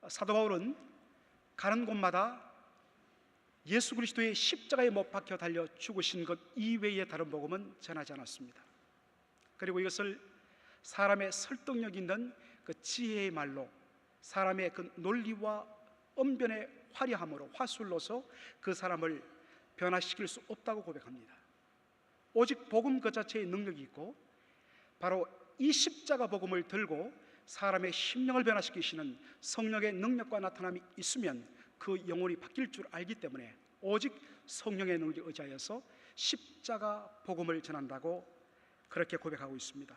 사도 바울은 가는 곳마다 예수 그리스도의 십자가에 못 박혀 달려 죽으신 것 이외의 다른 복음은 전하지 않았습니다. 그리고 이것을 사람의 설득력 있는 그 지혜의 말로, 사람의 그 논리와 언변의 화려함으로, 화술로서 그 사람을 변화시킬 수 없다고 고백합니다. 오직 복음 그 자체의 능력이 있고, 바로 이 십자가 복음을 들고 사람의 심령을 변화시키시는 성령의 능력과 나타남이 있으면 그 영혼이 바뀔 줄 알기 때문에 오직 성령의 능력에 의지하여서 십자가 복음을 전한다고 그렇게 고백하고 있습니다.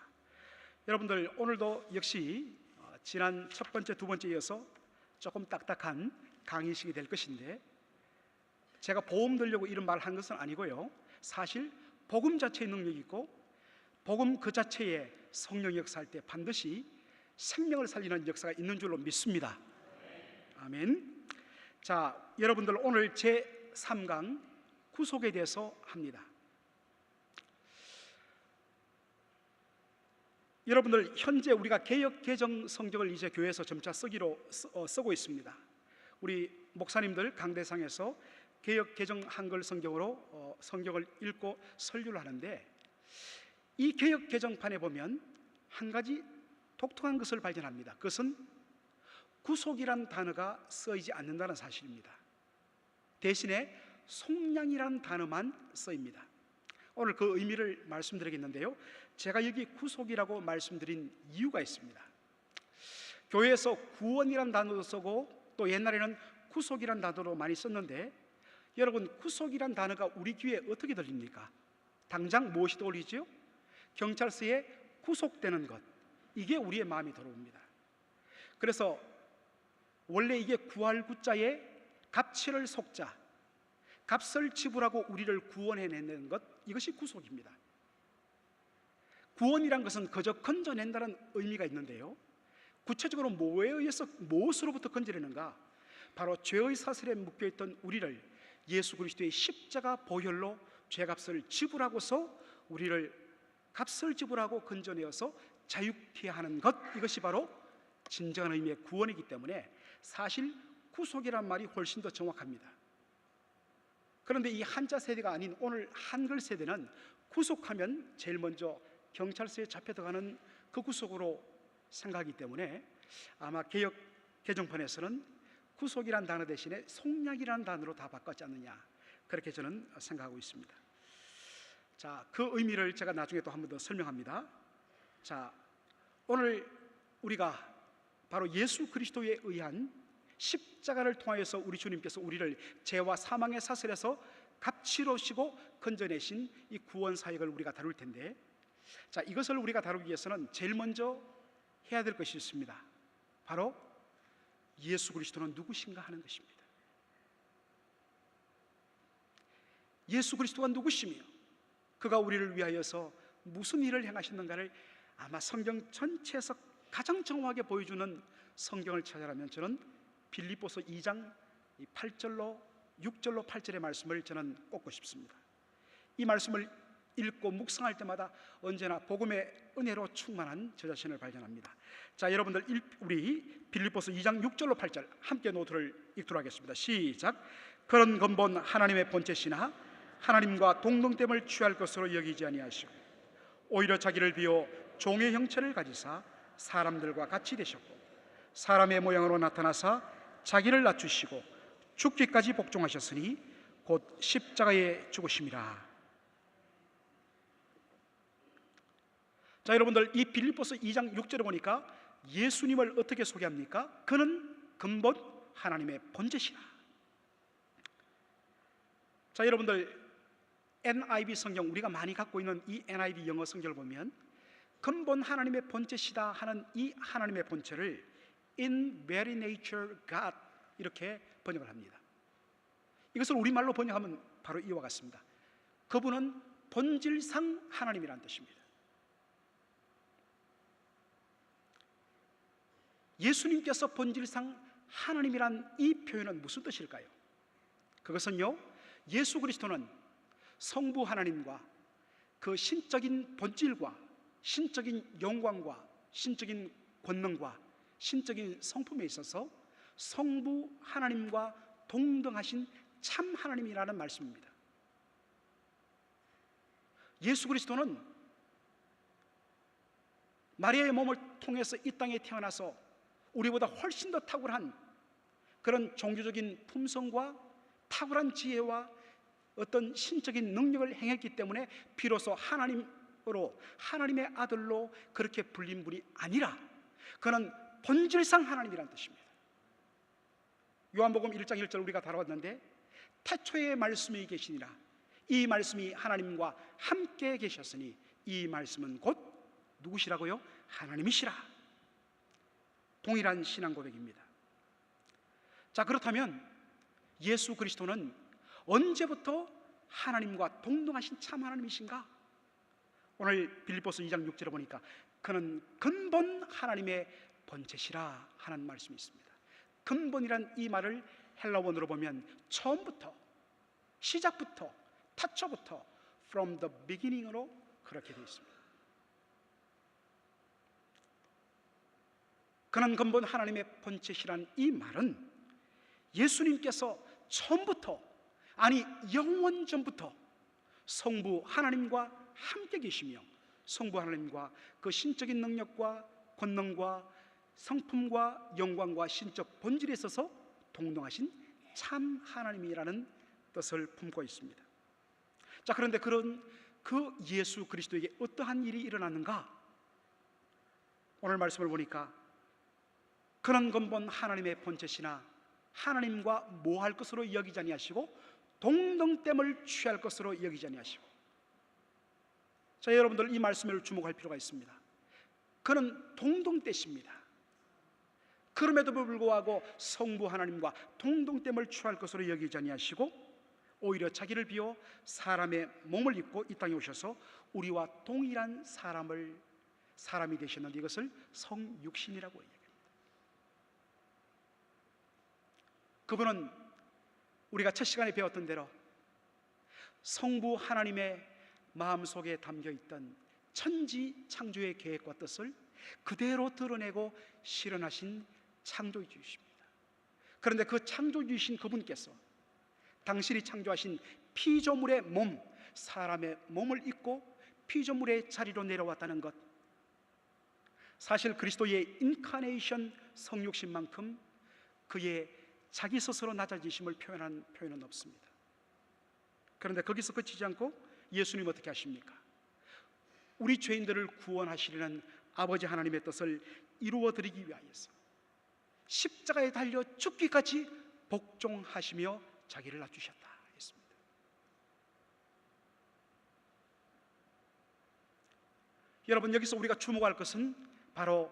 여러분들, 오늘도 역시 지난 첫 번째, 두 번째에 이어서 조금 딱딱한 강의식이 될 것인데, 제가 보험 들려고 이런 말을 한 것은 아니고요, 사실 복음 자체의 능력이 있고 복음 그 자체에 성령이 역사할 때 반드시 생명을 살리는 역사가 있는 줄로 믿습니다. 아멘. 자, 여러분들, 오늘 제3강 구속에 대해서 합니다. 여러분들, 현재 우리가 개역 개정 성경을 이제 교회에서 점차 쓰고 있습니다. 우리 목사님들 강대상에서 개역 개정 한글 성경으로 성경을 읽고 설교를 하는데, 이 개역 개정판에 보면 한 가지 독특한 것을 발견합니다. 그것은 구속이란 단어가 쓰이지 않는다는 사실입니다. 대신에 속량이라는 단어만 쓰입니다. 오늘 그 의미를 말씀드리겠는데요, 제가 여기 구속이라고 말씀드린 이유가 있습니다. 교회에서 구원이란 단어도 쓰고 또 옛날에는 구속이란 단어로 많이 썼는데, 여러분, 구속이란 단어가 우리 귀에 어떻게 들립니까? 당장 무엇이 떠올리죠? 경찰서에 구속되는 것, 이게 우리의 마음이 들어옵니다. 그래서 원래 이게 구할 구자에 값치를 속자, 값을 지불하고 우리를 구원해내는 것, 이것이 구속입니다. 구원이란 것은 그저 건져낸다는 의미가 있는데요, 구체적으로 뭐에 의해서 무엇으로부터 건져내는가? 바로 죄의 사슬에 묶여있던 우리를 예수 그리스도의 십자가 보혈로 죄값을 지불하고서 우리를 값을 지불하고 건져내어서 자유케 하는 것, 이것이 바로 진정한 의미의 구원이기 때문에 사실 구속이란 말이 훨씬 더 정확합니다. 그런데 이 한자 세대가 아닌 오늘 한글 세대는 구속하면 제일 먼저 경찰서에 잡혀 들어가는 그 구속으로 생각하기 때문에 아마 개역 개정판에서는 구속이란 단어 대신에 속량이라는 단어로 다 바꿨지 않느냐, 그렇게 저는 생각하고 있습니다. 자, 그 의미를 제가 나중에 또 한 번 더 설명합니다. 자, 오늘 우리가 바로 예수 그리스도에 의한 십자가를 통하여서 우리 주님께서 우리를 죄와 사망의 사슬에서 값치러시고 건져내신 이 구원 사역을 우리가 다룰 텐데, 자, 이것을 우리가 다루기 위해서는 제일 먼저 해야 될 것이 있습니다. 바로 예수 그리스도는 누구신가 하는 것입니다. 예수 그리스도가 누구시며 그가 우리를 위하여서 무슨 일을 행하셨는가를 아마 성경 전체에서 가장 정확하게 보여주는 성경을 찾아라면 저는 빌립보서 2장 8절로 6절로 8절의 말씀을 저는 꼽고 싶습니다. 이 말씀을 읽고 묵상할 때마다 언제나 복음의 은혜로 충만한 저 자신을 발견합니다. 자, 여러분들, 우리 빌립보서 2장 6절로 8절 함께 노트를 읽도록 하겠습니다. 시작. 그런 근본 하나님의 본체시나 하나님과 동등됨을 취할 것으로 여기지 아니하시고 오히려 자기를 비워 종의 형체를 가지사 사람들과 같이 되셨고 사람의 모양으로 나타나사 자기를 낮추시고 죽기까지 복종하셨으니 곧 십자가에 죽으심이라. 자, 여러분들, 이 빌립보서 2장 6절에 보니까 예수님을 어떻게 소개합니까? 그는 근본 하나님의 본체시라. 자, 여러분들, NIV 성경, 우리가 많이 갖고 있는 이 NIV 영어 성경을 보면 근본 하나님의 본체시다 하는 이 하나님의 본체를 In very nature God 이렇게 번역을 합니다. 이것을 우리말로 번역하면 바로 이와 같습니다. 그분은 본질상 하나님이라는 뜻입니다. 예수님께서 본질상 하나님이란 이 표현은 무슨 뜻일까요? 그것은요, 예수 그리스도는 성부 하나님과 그 신적인 본질과 신적인 영광과 신적인 권능과 신적인 성품에 있어서 성부 하나님과 동등하신 참 하나님이라는 말씀입니다. 예수 그리스도는 마리아의 몸을 통해서 이 땅에 태어나서 우리보다 훨씬 더 탁월한 그런 종교적인 품성과 탁월한 지혜와 어떤 신적인 능력을 행했기 때문에 비로소 하나님으로, 하나님의 아들로 그렇게 불린 분이 아니라 그는 본질상 하나님이라는 뜻입니다. 요한복음 1장 1절 우리가 다뤄봤는데, 태초에 말씀이 계시니라, 이 말씀이 하나님과 함께 계셨으니 이 말씀은 곧 누구시라고요? 하나님이시라. 동일한 신앙 고백입니다. 자, 그렇다면 예수 그리스도는 언제부터 하나님과 동등하신 참 하나님이신가? 오늘 빌립보서 2장 6절에 보니까 그는 근본 하나님의 본체시라 하는 말씀이 있습니다. 근본이란 이 말을 헬라어로 보면 처음부터, 시작부터, 태초부터, from the beginning으로 그렇게 되어 있습니다. 그는 근본 하나님의 본체시란 이 말은 예수님께서 처음부터, 아니 영원 전부터 성부 하나님과 함께 계시며 성부 하나님과 그 신적인 능력과 권능과 성품과 영광과 신적 본질에 있어서 동등하신 참 하나님이라는 뜻을 품고 있습니다. 자, 그런데 그런 그 예수 그리스도에게 어떠한 일이 일어났는가? 오늘 말씀을 보니까 그는 근본 하나님의 본체시나 하나님과 모할 것으로 여기지 아니하시고 동등됨을 취할 것으로 여기지 아니하시고. 자, 여러분들 이 말씀을 주목할 필요가 있습니다. 그는 동등되십니다. 그럼에도 불구하고 성부 하나님과 동등됨을 취할 것으로 여기지 아니하시고 오히려 자기를 비워 사람의 몸을 입고 이 땅에 오셔서 우리와 동일한 사람이 되셨는데 이것을 성육신이라고 얘기합니다. 그분은 우리가 첫 시간에 배웠던 대로 성부 하나님의 마음속에 담겨있던 천지 창조의 계획과 뜻을 그대로 드러내고 실현하신 창조주이십니다. 그런데 그 창조주이신 그분께서 당신이 창조하신 피조물의 몸, 사람의 몸을 입고 피조물의 자리로 내려왔다는 것, 사실 그리스도의 인카네이션 성육신만큼 그의 자기 스스로 낮아지심을 표현한 표현은 없습니다. 그런데 거기서 그치지 않고 예수님 어떻게 하십니까? 우리 죄인들을 구원하시려는 아버지 하나님의 뜻을 이루어드리기 위하여서 십자가에 달려 죽기까지 복종하시며 자기를 낮추셨다 했습니다. 여러분, 여기서 우리가 주목할 것은 바로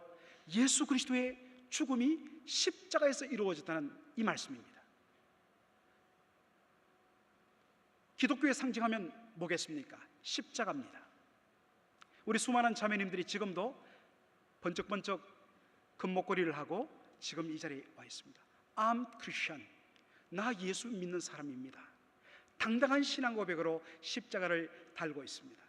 예수 그리스도의 죽음이 십자가에서 이루어졌다는 이 말씀입니다. 기독교의 상징하면 뭐겠습니까? 십자가입니다. 우리 수많은 자매님들이 지금도 번쩍번쩍 금목걸이를 하고 지금 이 자리에 와 있습니다. I'm Christian. 나 예수 믿는 사람입니다. 당당한 신앙 고백으로 십자가를 달고 있습니다.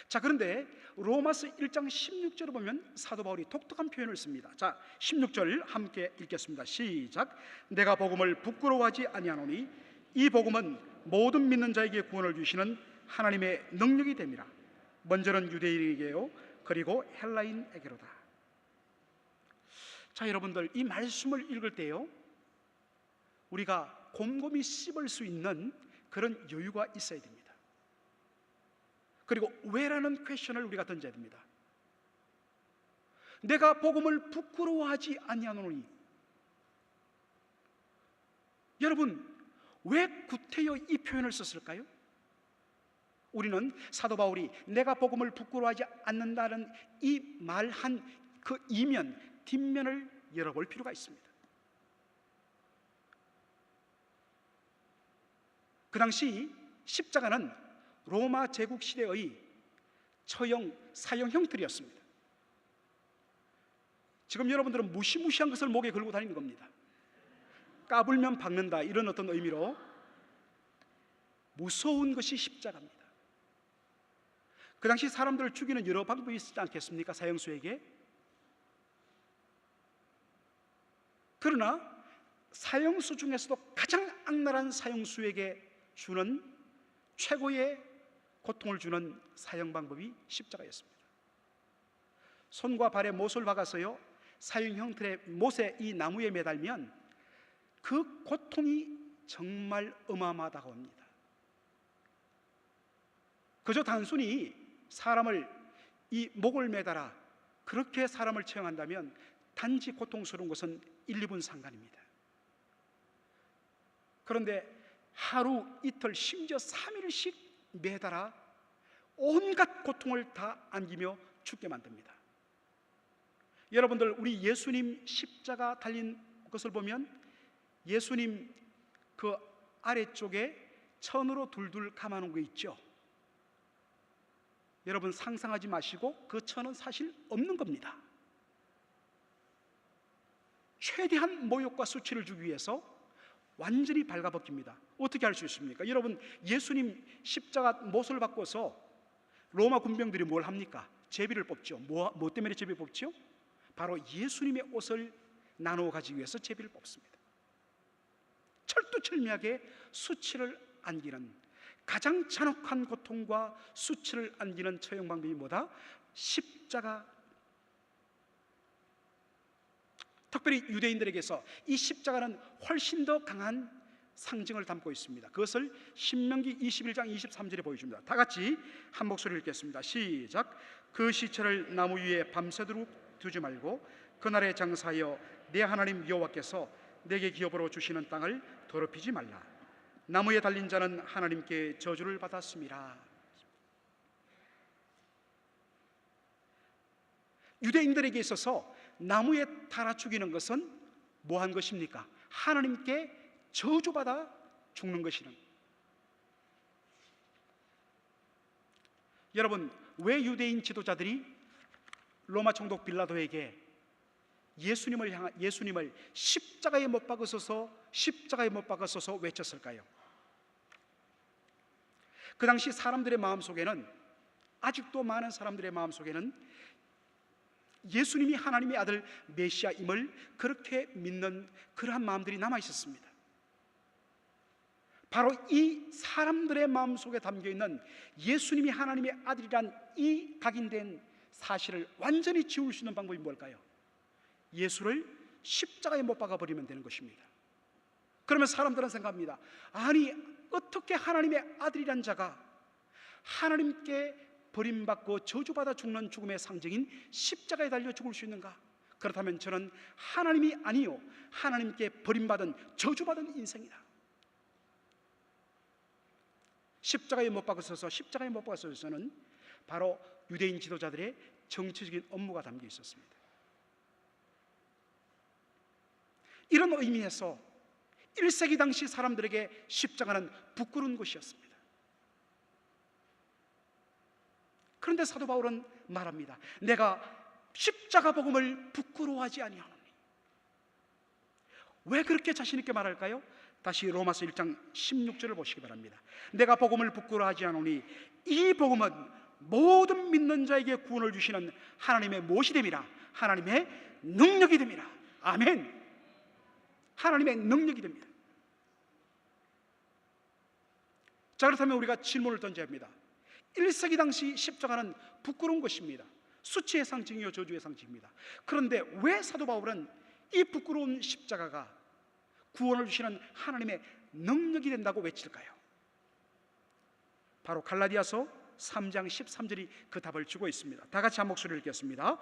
자, 그런데 로마서 1장 16절을 보면 사도 바울이 독특한 표현을 씁니다. 자, 16절 함께 읽겠습니다. 시작. 내가 복음을 부끄러워하지 아니하노니 이 복음은 모든 믿는 자에게 구원을 주시는 하나님의 능력이 됨이라. 먼저는 유대인에게요 그리고 헬라인에게로다. 자, 여러분들 이 말씀을 읽을 때요 우리가 곰곰이 씹을 수 있는 그런 여유가 있어야 됩니다. 그리고 왜라는 퀘션을 우리가 던져야 됩니다. 내가 복음을 부끄러워하지 아니하노니, 여러분 왜 구태여 이 표현을 썼을까요? 우리는 사도 바울이 내가 복음을 부끄러워하지 않는다는 이 말한 그 이면 뒷면을 열어볼 필요가 있습니다. 그 당시 십자가는 로마 제국 시대의 처형, 사형 형틀이었습니다. 지금 여러분들은 무시무시한 것을 목에 걸고 다니는 겁니다. 까불면 박는다 이런 어떤 의미로 무서운 것이 십자가입니다. 그 당시 사람들을 죽이는 여러 방법이 있지 않겠습니까? 사형수에게. 그러나 사형수 중에서도 가장 악랄한 사형수에게 주는 최고의 고통을 주는 사형 방법이 십자가였습니다. 손과 발에 못을 박아서요, 사형 형틀의 못에 이 나무에 매달면 그 고통이 정말 어마어마하다고 합니다. 그저 단순히 사람을 이 목을 매달아 그렇게 사람을 처형한다면 단지 고통스러운 것은 1, 2분 상관입니다. 그런데 하루, 이틀, 심지어 3일씩 매달아 온갖 고통을 다 안기며 죽게 만듭니다. 여러분들, 우리 예수님 십자가 달린 것을 보면 예수님 그 아래쪽에 천으로 둘둘 감아놓은 거 있죠. 여러분 상상하지 마시고, 그 천은 사실 없는 겁니다. 최대한 모욕과 수치를 주기 위해서 완전히 발가벗깁니다. 어떻게 할 수 있습니까? 여러분, 예수님 십자가 못을 바꿔서 로마 군병들이 뭘 합니까? 제비를 뽑죠. 뭐 때문에 제비를 뽑죠? 바로 예수님의 옷을 나누어 가지기 위해서 제비를 뽑습니다. 철두철미하게 수치를 안기는, 가장 잔혹한 고통과 수치를 안기는 처형 방법이 뭐다? 십자가. 특별히 유대인들에게서 이 십자가는 훨씬 더 강한 상징을 담고 있습니다. 그것을 신명기 21장 23절에 보여줍니다. 다 같이 한 목소리를 읽겠습니다. 시작. 그 시체를 나무 위에 밤새도록 두지 말고 그날에 장사하여 내 하나님 여호와께서 내게 기업으로 주시는 땅을 더럽히지 말라. 나무에 달린 자는 하나님께 저주를 받았음이라. 유대인들에게 있어서 나무에 달아 죽이는 것은 뭐한 것입니까? 하나님께 저주받아 죽는 것이는. 여러분, 왜 유대인 지도자들이 로마 총독 빌라도에게 예수님을 십자가에 못 박으소서 외쳤을까요? 그 당시 사람들의 마음속에는, 아직도 많은 사람들의 마음속에는 예수님이 하나님의 아들 메시아임을 그렇게 믿는 그러한 마음들이 남아 있었습니다. 바로 이 사람들의 마음속에 담겨있는 예수님이 하나님의 아들이란 이 각인된 사실을 완전히 지울 수 있는 방법이 뭘까요? 예수를 십자가에 못 박아버리면 되는 것입니다. 그러면 사람들은 생각합니다. 아니, 어떻게 하나님의 아들이란 자가 하나님께 버림받고 저주받아 죽는 죽음의 상징인 십자가에 달려 죽을 수 있는가? 그렇다면 저는 하나님이 아니요, 하나님께 버림받은 저주받은 인생이다. 십자가에 못 박아서서는 바로 유대인 지도자들의 정치적인 업무가 담겨 있었습니다. 이런 의미에서 1세기 당시 사람들에게 십자가는 부끄러운 것이었습니다. 그런데 사도 바울은 말합니다. 내가 십자가 복음을 부끄러워하지 아니하노니. 왜 그렇게 자신 있게 말할까요? 다시 로마서 1장 16절을 보시기 바랍니다. 내가 복음을 부끄러워하지 않으니 이 복음은 모든 믿는 자에게 구원을 주시는 하나님의 무엇이 됨이라? 하나님의 능력이 됨이라. 아멘. 하나님의 능력이 됩니다. 자, 그렇다면 우리가 질문을 던져야 합니다. 1세기 당시 십자가는 부끄러운 것입니다. 수치의 상징이요 저주의 상징입니다. 그런데 왜 사도 바울은 이 부끄러운 십자가가 구원을 주시는 하나님의 능력이 된다고 외칠까요? 바로 갈라디아서 3장 13절이 그 답을 주고 있습니다. 다 같이 한 목소리를 읽겠습니다.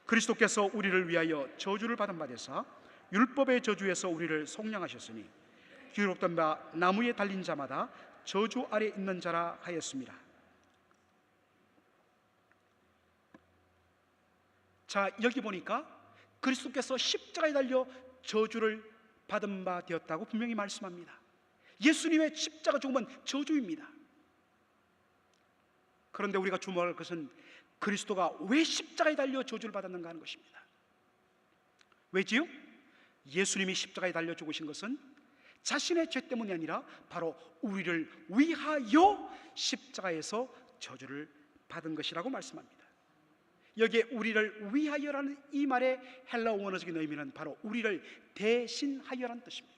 그리스도께서 우리를 위하여 저주를 받은 바 되사 율법의 저주에서 우리를 속량하셨으니 기록된 바 나무에 달린 자마다 저주 아래 있는 자라 하였습니다. 자, 여기 보니까 그리스도께서 십자가에 달려 저주를 받은 바 되었다고 분명히 말씀합니다. 예수님의 십자가 죽음은 저주입니다. 그런데 우리가 주목할 것은 그리스도가 왜 십자가에 달려 저주를 받았는가 하는 것입니다. 왜지요? 예수님이 십자가에 달려 죽으신 것은 자신의 죄 때문이 아니라 바로 우리를 위하여 십자가에서 저주를 받은 것이라고 말씀합니다. 여기에 우리를 위하여라는 이 말의 헬라어 원어적인 의미는 바로 우리를 대신하여라는 뜻입니다.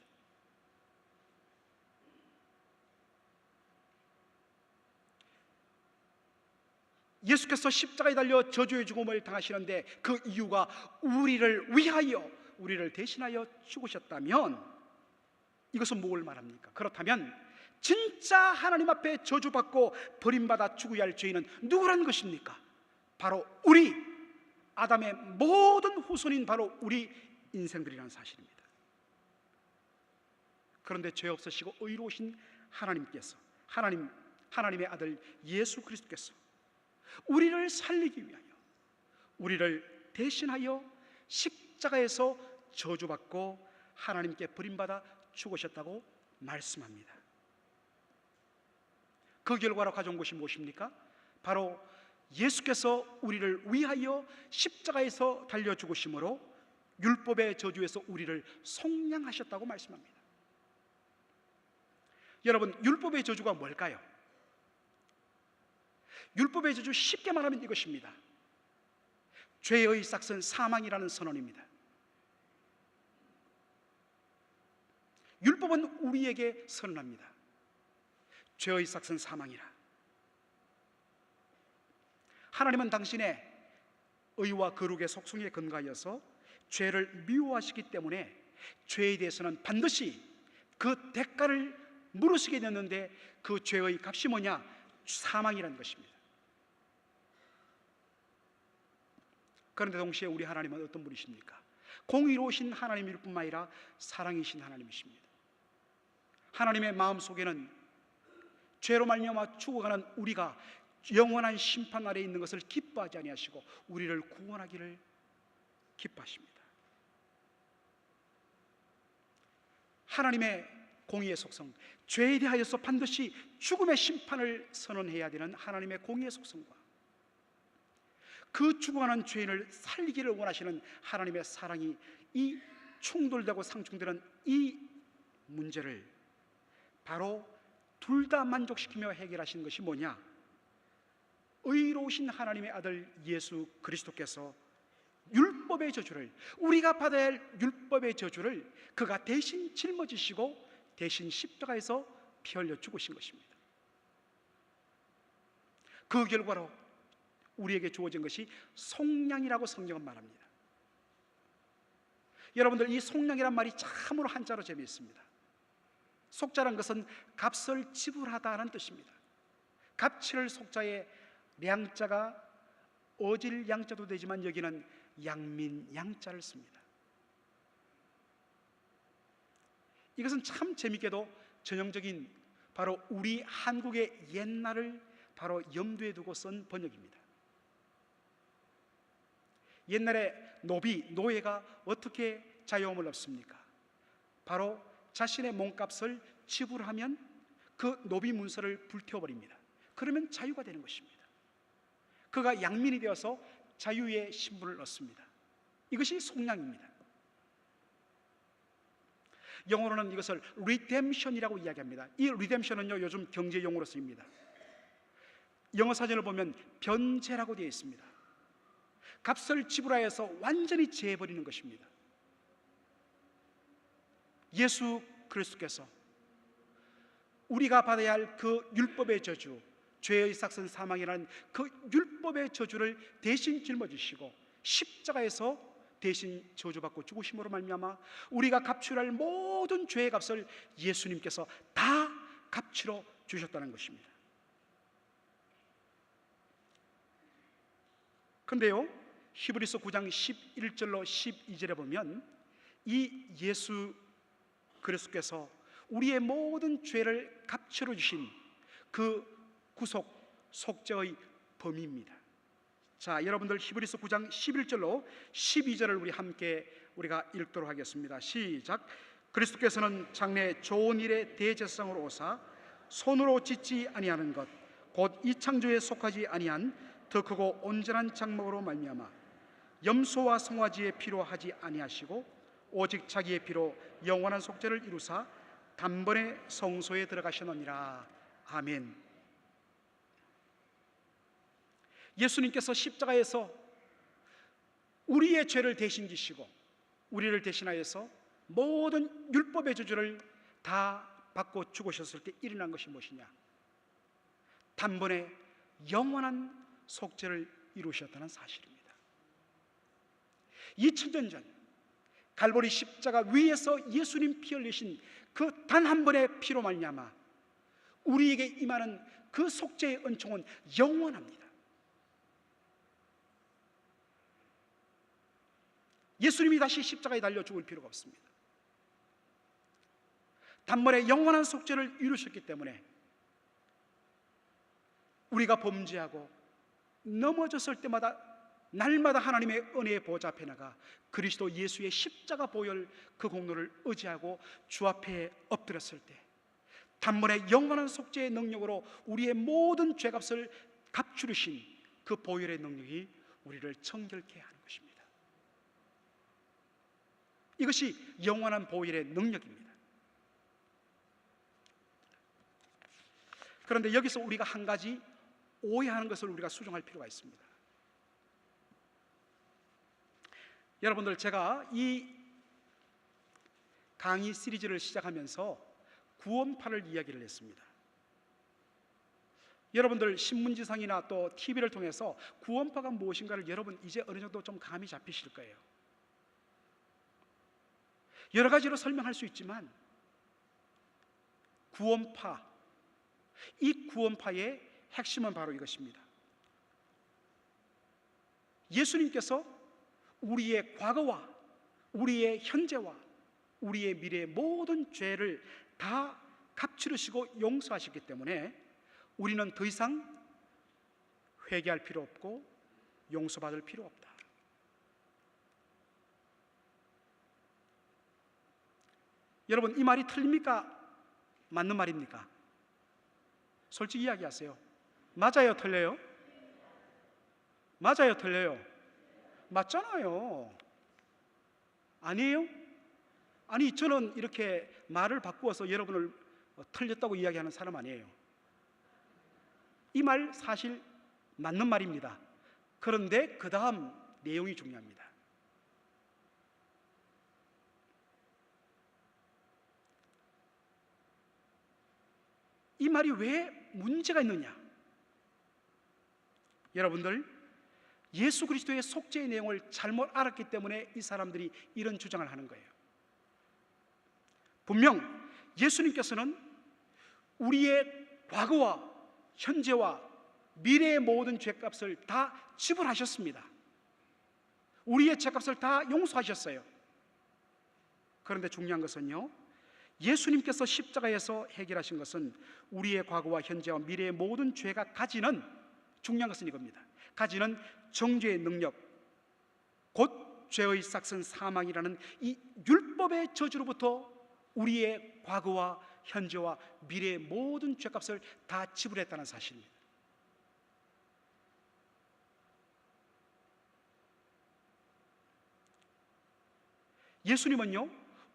예수께서 십자가에 달려 저주의 죽음을 당하시는데 그 이유가 우리를 위하여, 우리를 대신하여 죽으셨다면 이것은 뭘 말합니까? 그렇다면 진짜 하나님 앞에 저주받고 버림받아 죽어야 할 죄인은 누구란 것입니까? 바로 우리 아담의 모든 후손인 바로 우리 인생들이라는 사실입니다. 그런데 죄 없으시고 의로우신 하나님께서, 하나님의 아들 예수 그리스도께서 우리를 살리기 위하여, 우리를 대신하여 십자가에서 저주받고 하나님께 버림받아 죽으셨다고 말씀합니다. 그 결과로 가져온 것이 무엇입니까? 바로 예수께서 우리를 위하여 십자가에서 달려 죽으심으로 율법의 저주에서 우리를 속량하셨다고 말씀합니다. 여러분, 율법의 저주가 뭘까요? 율법의 저주, 쉽게 말하면 이것입니다. 죄의 삭은 사망이라는 선언입니다. 율법은 우리에게 선언합니다. 죄의 삭은 사망이라. 하나님은 당신의 의와 거룩의 속성에 근거하여서 죄를 미워하시기 때문에 죄에 대해서는 반드시 그 대가를 물으시게 됐는데, 그 죄의 값이 뭐냐? 사망이라는 것입니다. 그런데 동시에 우리 하나님은 어떤 분이십니까? 공의로우신 하나님일 뿐만 아니라 사랑이신 하나님이십니다. 하나님의 마음속에는 죄로 말미암아 죽어가는 우리가 영원한 심판 아래에 있는 것을 기뻐하지 아니하시고 우리를 구원하기를 기뻐하십니다. 하나님의 공의의 속성, 죄에 대하여서 반드시 죽음의 심판을 선언해야 되는 하나님의 공의의 속성과 그 죽어가는 죄인을 살리기를 원하시는 하나님의 사랑이 이 충돌되고 상충되는 이 문제를 바로 둘 다 만족시키며 해결하신 것이 뭐냐? 의로우신 하나님의 아들 예수 그리스도께서 율법의 저주를, 우리가 받아야 할 율법의 저주를 그가 대신 짊어지시고 대신 십자가에서 피 흘려 죽으신 것입니다. 그 결과로 우리에게 주어진 것이 속량이라고 성경은 말합니다. 여러분들, 이 속량이란 말이 참으로 한자로 재미있습니다. 속자란 것은 값을 지불하다는 뜻입니다. 값을 속자에 량자가 어질 양자도 되지만 여기는 양민 양자를 씁니다. 이것은 참 재미있게도 전형적인 바로 우리 한국의 옛날을 바로 염두에 두고 쓴 번역입니다. 옛날에 노예가 어떻게 자유함을 얻습니까? 바로 자신의 몸값을 지불하면 그 노비 문서를 불태워버립니다. 그러면 자유가 되는 것입니다. 그가 양민이 되어서 자유의 신분을 얻습니다. 이것이 속량입니다. 영어로는 이것을 redemption이라고 이야기합니다. 이 redemption은요, 요즘 경제 용어로 쓰입니다. 영어 사전을 보면 변제라고 되어 있습니다. 값을 지불하여서 완전히 제해버리는 것입니다. 예수 그리스도께서 우리가 받아야 할 그 율법의 저주, 죄의 삭은 사망이라는 그 율법의 저주를 대신 짊어지시고 십자가에서 대신 저주받고 죽으심으로 말미암아 우리가 값치러야 할 모든 죄의 값을 예수님께서 다 값치러 주셨다는 것입니다. 그런데요, 히브리서 9장 11절로 12절에 보면 이 예수 그리스도께서 우리의 모든 죄를 값치러 주신 그 구속 속죄의 범위입니다. 자, 여러분들 히브리서 9장 11절로 12절을 우리가 읽도록 하겠습니다. 시작. 그리스도께서는 장래 좋은 일의 대제사장으로 오사 손으로 짓지 아니하는 것 곧 이 창조에 속하지 아니한 더 크고 온전한 장막으로 말미암아 염소와 송아지의 피로 하지 아니하시고 오직 자기의 피로 영원한 속죄를 이루사 단번에 성소에 들어가셨느니라. 아멘. 예수님께서 십자가에서 우리의 죄를 대신 지시고 우리를 대신하여서 모든 율법의 저주를 다 받고 죽으셨을 때 일어난 것이 무엇이냐? 단번에 영원한 속죄를 이루셨다는 사실입니다. 2000년 전 갈보리 십자가 위에서 예수님 피 흘리신 그 단 한 번의 피로 말미암아 우리에게 임하는 그 속죄의 은총은 영원합니다. 예수님이 다시 십자가에 달려 죽을 필요가 없습니다. 단번에 영원한 속죄를 이루셨기 때문에 우리가 범죄하고 넘어졌을 때마다 날마다 하나님의 은혜의 보좌 앞에 나가 그리스도 예수의 십자가 보혈 그 공로를 의지하고 주 앞에 엎드렸을 때 단번에 영원한 속죄의 능력으로 우리의 모든 죄값을 값추르신 그 보혈의 능력이 우리를 정결케 하는 것입니다. 이것이 영원한 보혈의 능력입니다. 그런데 여기서 우리가 한 가지 오해하는 것을 우리가 수정할 필요가 있습니다. 여러분들, 제가 이 강의 시리즈를 시작하면서 구원파를 이야기를 했습니다. 여러분들 신문지상이나 또 TV를 통해서 구원파가 무엇인가를 여러분 이제 어느 정도 좀 감이 잡히실 거예요. 여러 가지로 설명할 수 있지만 구원파, 이 구원파의 핵심은 바로 이것입니다. 예수님께서 우리의 과거와 우리의 현재와 우리의 미래의 모든 죄를 다 값치르시고 용서하셨기 때문에 우리는 더 이상 회개할 필요 없고 용서받을 필요 없다. 여러분, 이 말이 틀립니까? 맞는 말입니까? 솔직히 이야기하세요. 맞아요, 틀려요? 맞아요, 틀려요? 맞잖아요. 아니에요? 아니, 저는 이렇게 말을 바꾸어서 여러분을 틀렸다고 이야기하는 사람 아니에요. 이 말 사실 맞는 말입니다. 그런데 그 다음 내용이 중요합니다. 이 말이 왜 문제가 있느냐? 여러분들, 예수 그리스도의 속죄의 내용을 잘못 알았기 때문에 이 사람들이 이런 주장을 하는 거예요. 분명 예수님께서는 우리의 과거와 현재와 미래의 모든 죄값을 다 지불하셨습니다. 우리의 죄값을 다 용서하셨어요. 그런데 중요한 것은요, 예수님께서 십자가에서 해결하신 것은 우리의 과거와 현재와 미래의 모든 죄가 가지는, 중요한 것은 이겁니다, 가지는 정죄의 능력, 곧 죄의 싹슨 사망이라는 이 율법의 저주로부터 우리의 과거와 현재와 미래의 모든 죄값을 다 지불했다는 사실입니다. 예수님은요,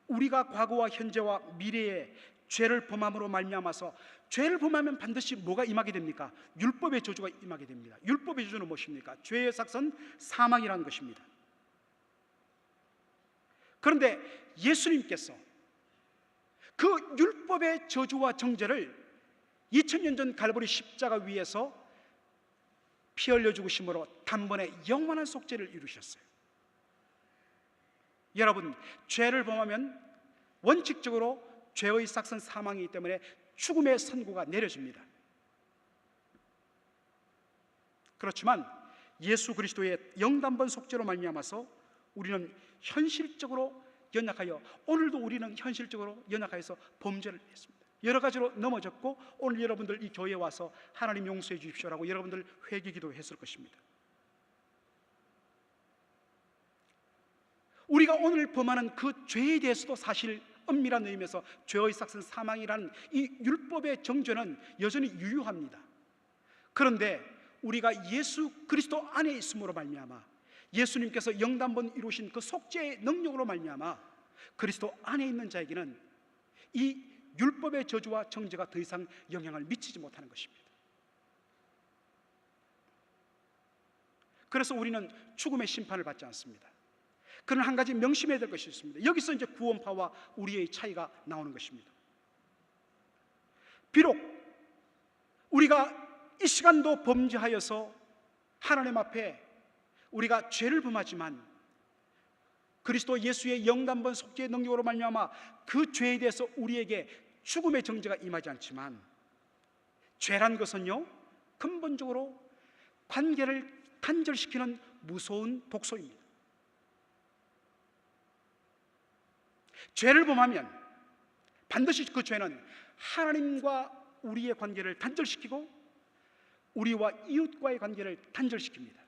우리가 과거와 현재와 미래의 죄를 범함으로 말미암아서, 죄를 범하면 반드시 뭐가 임하게 됩니까? 율법의 저주가 임하게 됩니다. 율법의 저주는 무엇입니까? 죄의 삭선 사망이라는 것입니다. 그런데 예수님께서 그 율법의 저주와 정죄를 2000년 전 갈보리 십자가 위에서 피 흘려 죽으심으로 단번에 영원한 속죄를 이루셨어요. 여러분, 죄를 범하면 원칙적으로 죄의 삭선 사망이기 때문에 죽음의 선고가 내려집니다. 그렇지만 예수 그리스도의 영단번 속죄로 말미암아서 우리는 현실적으로 연약하여, 오늘도 우리는 현실적으로 연약하여서 범죄를 했습니다. 여러 가지로 넘어졌고, 오늘 여러분들 이 교회에 와서 하나님 용서해 주십시오라고 여러분들 회개기도 했을 것입니다. 우리가 오늘 범하는 그 죄에 대해서도 사실 엄밀한 의미에서 죄의 삭슨 사망이라는 이 율법의 정죄는 여전히 유효합니다. 그런데 우리가 예수 그리스도 안에 있음으로 말미암아, 예수님께서 영단번 이루신 그 속죄의 능력으로 말미암아 그리스도 안에 있는 자에게는 이 율법의 저주와 정죄가 더 이상 영향을 미치지 못하는 것입니다. 그래서 우리는 죽음의 심판을 받지 않습니다. 그러나 한 가지 명심해야 될 것이 있습니다. 여기서 이제 구원파와 우리의 차이가 나오는 것입니다. 비록 우리가 이 시간도 범죄하여서 하나님 앞에 우리가 죄를 범하지만 그리스도 예수의 영단번 속죄의 능력으로 말미암아 그 죄에 대해서 우리에게 죽음의 정죄가 임하지 않지만, 죄란 것은요 근본적으로 관계를 단절시키는 무서운 독소입니다. 죄를 범하면 반드시 그 죄는 하나님과 우리의 관계를 단절시키고 우리와 이웃과의 관계를 단절시킵니다.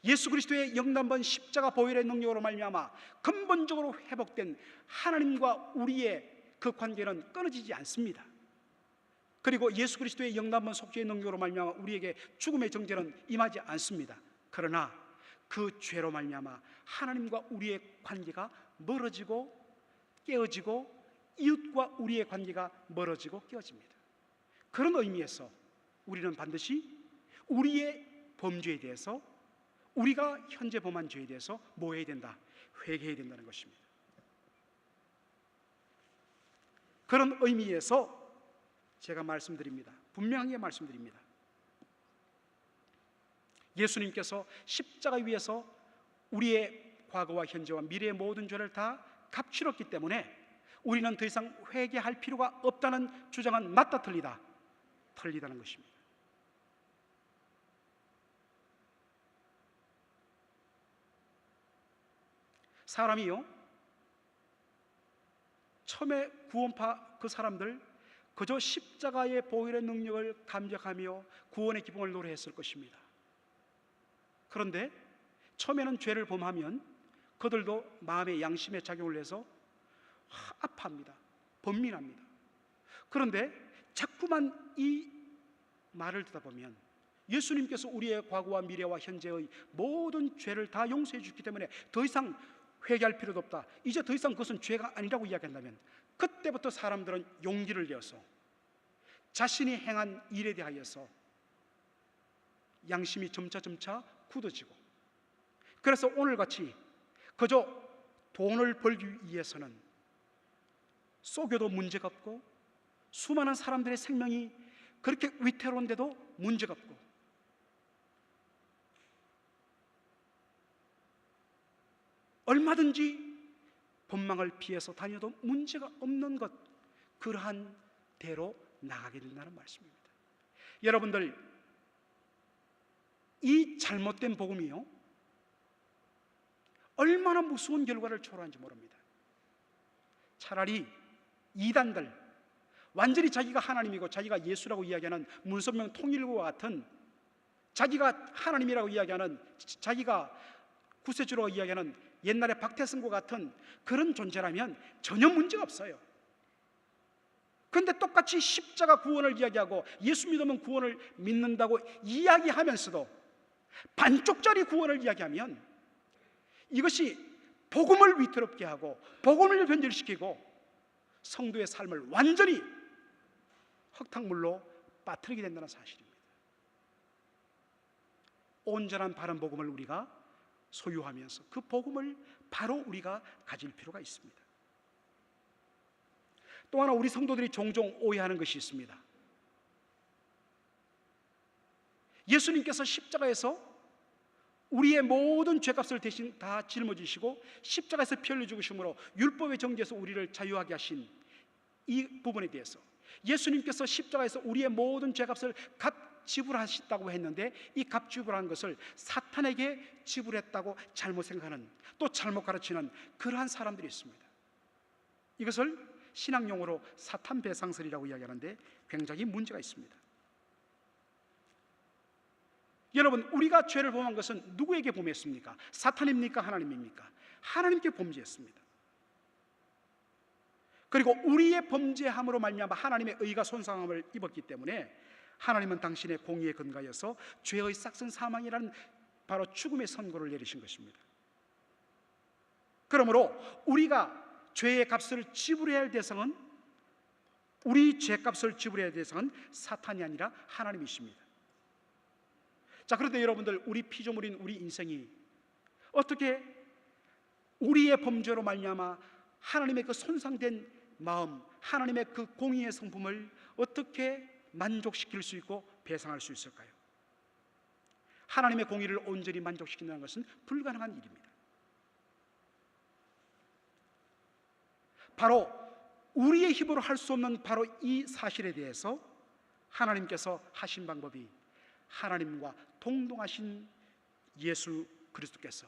예수 그리스도의 영단번 십자가 보혈의 능력으로 말미암아 근본적으로 회복된 하나님과 우리의 그 관계는 끊어지지 않습니다. 그리고 예수 그리스도의 영단번 속죄의 능력으로 말미암아 우리에게 죽음의 정죄는 임하지 않습니다. 그러나 그 죄로 말미암아 하나님과 우리의 관계가 멀어지고 깨어지고 이웃과 우리의 관계가 멀어지고 깨어집니다. 그런 의미에서 우리는 반드시 우리의 범죄에 대해서, 우리가 현재 범한 죄에 대해서 뭐 해야 된다? 회개해야 된다는 것입니다. 그런 의미에서 제가 말씀드립니다. 분명하게 말씀드립니다. 예수님께서 십자가 위에서 우리의 과거와 현재와 미래의 모든 죄를 다 값치렀기 때문에 우리는 더 이상 회개할 필요가 없다는 주장은 맞다 틀리다? 틀리다는 것입니다. 사람이요, 처음에 구원파 그 사람들 그저 십자가의 보혈의 능력을 감격하며 구원의 기쁨을 노래했을 것입니다. 그런데 처음에는 죄를 범하면 그들도 마음의 양심의 작용을 해서 아파합니다. 번민합니다. 그런데 자꾸만 이 말을 듣다 보면 예수님께서 우리의 과거와 미래와 현재의 모든 죄를 다 용서해 주기 때문에 더 이상 회개할 필요도 없다, 이제 더 이상 그것은 죄가 아니라고 이야기한다면, 그때부터 사람들은 용기를 내어서 자신이 행한 일에 대하여서 양심이 점차 굳어지고, 그래서 오늘같이 그저 돈을 벌기 위해서는 속여도 문제가 없고 수많은 사람들의 생명이 그렇게 위태로운데도 문제가 없고, 얼마든지 법망을 피해서 다녀도 문제가 없는 것, 그러한 대로 나가게 된다는 말씀입니다. 여러분들, 이 잘못된 복음이요 얼마나 무서운 결과를 초래하는지 모릅니다. 차라리 이단들, 완전히 자기가 하나님이고 자기가 예수라고 이야기하는 문선명 통일교와 같은, 자기가 하나님이라고 이야기하는, 자기가 구세주라고 이야기하는 옛날에 박태승과 같은 그런 존재라면 전혀 문제가 없어요. 그런데 똑같이 십자가 구원을 이야기하고 예수 믿으면 구원을 믿는다고 이야기하면서도 반쪽짜리 구원을 이야기하면 이것이 복음을 위태롭게 하고 복음을 변질시키고 성도의 삶을 완전히 흙탕물로 빠뜨리게 된다는 사실입니다. 온전한 바른 복음을 우리가 소유하면서 그 복음을 바로 우리가 가질 필요가 있습니다. 또 하나 우리 성도들이 종종 오해하는 것이 있습니다. 예수님께서 십자가에서 우리의 모든 죄값을 대신 다 짊어지시고 십자가에서 피 흘려 죽으심으로 율법의 정죄에서 우리를 자유하게 하신 이 부분에 대해서, 예수님께서 십자가에서 우리의 모든 죄값을 값 지불하셨다고 했는데 이 값 지불한 것을 사탄에게 지불했다고 잘못 생각하는, 또 잘못 가르치는 그러한 사람들이 있습니다. 이것을 신학용어로 사탄 배상설이라고 이야기하는데 굉장히 문제가 있습니다. 여러분, 우리가 죄를 범한 것은 누구에게 범했습니까? 사탄입니까? 하나님입니까? 하나님께 범죄했습니다. 그리고 우리의 범죄함으로 말미암아 하나님의 의가 손상함을 입었기 때문에 하나님은 당신의 공의에 근거하여서 죄의 싹슨 사망이라는 바로 죽음의 선고를 내리신 것입니다. 그러므로 우리가 죄의 값을 지불해야 할 대상은, 우리 죄값을 지불해야 할 대상은 사탄이 아니라 하나님이십니다. 자, 그런데 여러분들, 우리 피조물인 우리 인생이 어떻게 우리의 범죄로 말미암아 하나님의 그 손상된 마음, 하나님의 그 공의의 성품을 어떻게 만족시킬 수 있고 배상할 수 있을까요? 하나님의 공의를 온전히 만족시킨다는 것은 불가능한 일입니다. 바로 우리의 힘으로 할 수 없는 바로 이 사실에 대해서 하나님께서 하신 방법이 하나님과 동등하신 예수 그리스도께서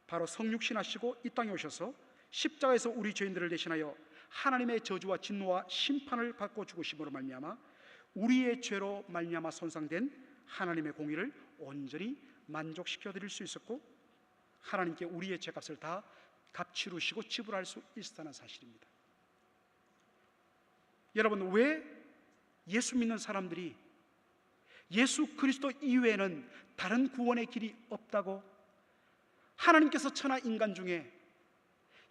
바로 성육신하시고 이 땅에 오셔서 십자가에서 우리 죄인들을 대신하여 하나님의 저주와 진노와 심판을 받고 죽으심으로 말미암아 우리의 죄로 말미암아 손상된 하나님의 공의를 온전히 만족시켜 드릴 수 있었고, 하나님께 우리의 죄값을 다 값치루시고 지불할 수 있었다는 사실입니다. 여러분, 왜 예수 믿는 사람들이 예수 그리스도 이외에는 다른 구원의 길이 없다고, 하나님께서 천하 인간 중에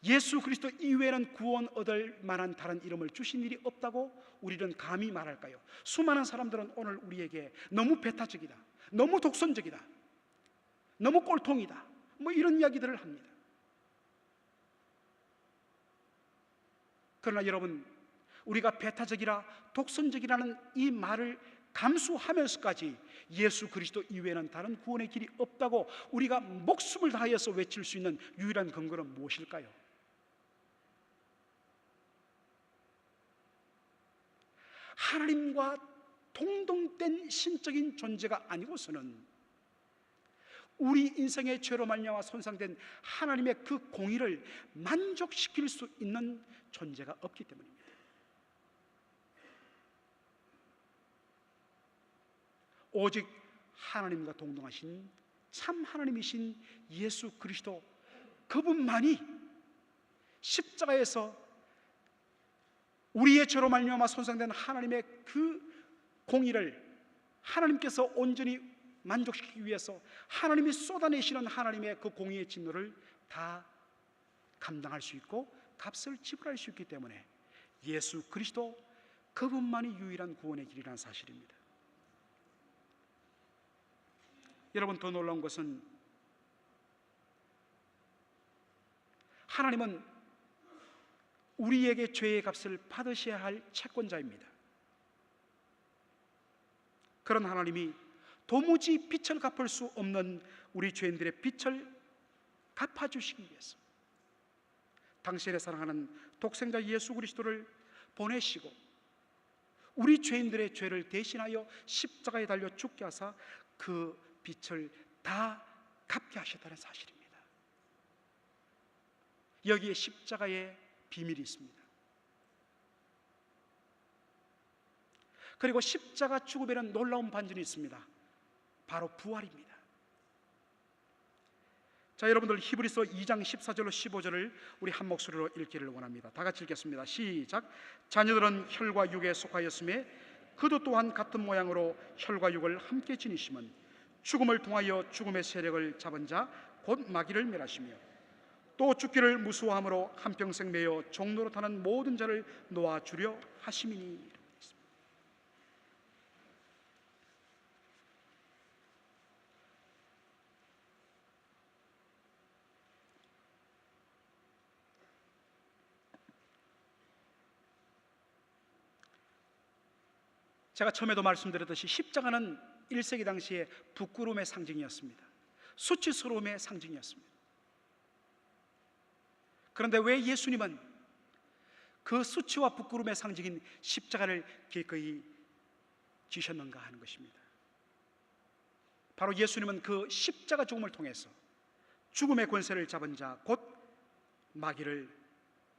예수 그리스도 이외에는 구원 얻을 만한 다른 이름을 주신 일이 없다고 우리는 감히 말할까요? 수많은 사람들은 오늘 우리에게 너무 배타적이다, 너무 독선적이다, 너무 꼴통이다, 뭐 이런 이야기들을 합니다. 그러나 여러분, 우리가 배타적이라 독선적이라는 이 말을 감수하면서까지 예수 그리스도 이외에는 다른 구원의 길이 없다고 우리가 목숨을 다하여서 외칠 수 있는 유일한 근거는 무엇일까요? 하나님과 동등된 신적인 존재가 아니고서는 우리 인생의 죄로 말미암아 손상된 하나님의 그 공의를 만족시킬 수 있는 존재가 없기 때문입니다. 오직 하나님과 동등하신 참 하나님이신 예수 그리스도, 그분만이 십자가에서 우리의 죄로 말미암아 손상된 하나님의 그 공의를 하나님께서 온전히 만족시키기 위해서 하나님이 쏟아내시는 하나님의 그 공의의 진노를 다 감당할 수 있고 값을 지불할 수 있기 때문에 예수 그리스도 그분만이 유일한 구원의 길이라는 사실입니다. 여러분, 더 놀라운 것은 하나님은 우리에게 죄의 값을 받으셔야 할 채권자입니다. 그런 하나님이 도무지 빚을 갚을 수 없는 우리 죄인들의 빚을 갚아주시기 위해서 당신의 사랑하는 독생자 예수 그리스도를 보내시고 우리 죄인들의 죄를 대신하여 십자가에 달려 죽게 하사 그 빚을 다 갚게 하셨다는 사실입니다. 여기에 십자가의 비밀이 있습니다. 그리고 십자가 죽음에는 놀라운 반전이 있습니다. 바로 부활입니다. 자, 여러분들 히브리서 2장 14절로 15절을 우리 한 목소리로 읽기를 원합니다. 다 같이 읽겠습니다. 시작. 자녀들은 혈과 육에 속하였음에 그도 또한 같은 모양으로 혈과 육을 함께 지니심은 죽음을 통하여 죽음의 세력을 잡은 자 곧 마귀를 멸하시며 또 죽기를 무수함으로 한평생 매여 종로로 타는 모든 자를 놓아주려 하심이니. 제가 처음에도 말씀드렸듯이 십자가는 1세기 당시에 부끄러움의 상징이었습니다. 수치스러움의 상징이었습니다. 그런데 왜 예수님은 그 수치와 부끄러움의 상징인 십자가를 기꺼이 지셨는가 하는 것입니다. 바로 예수님은 그 십자가 죽음을 통해서 죽음의 권세를 잡은 자 곧 마귀를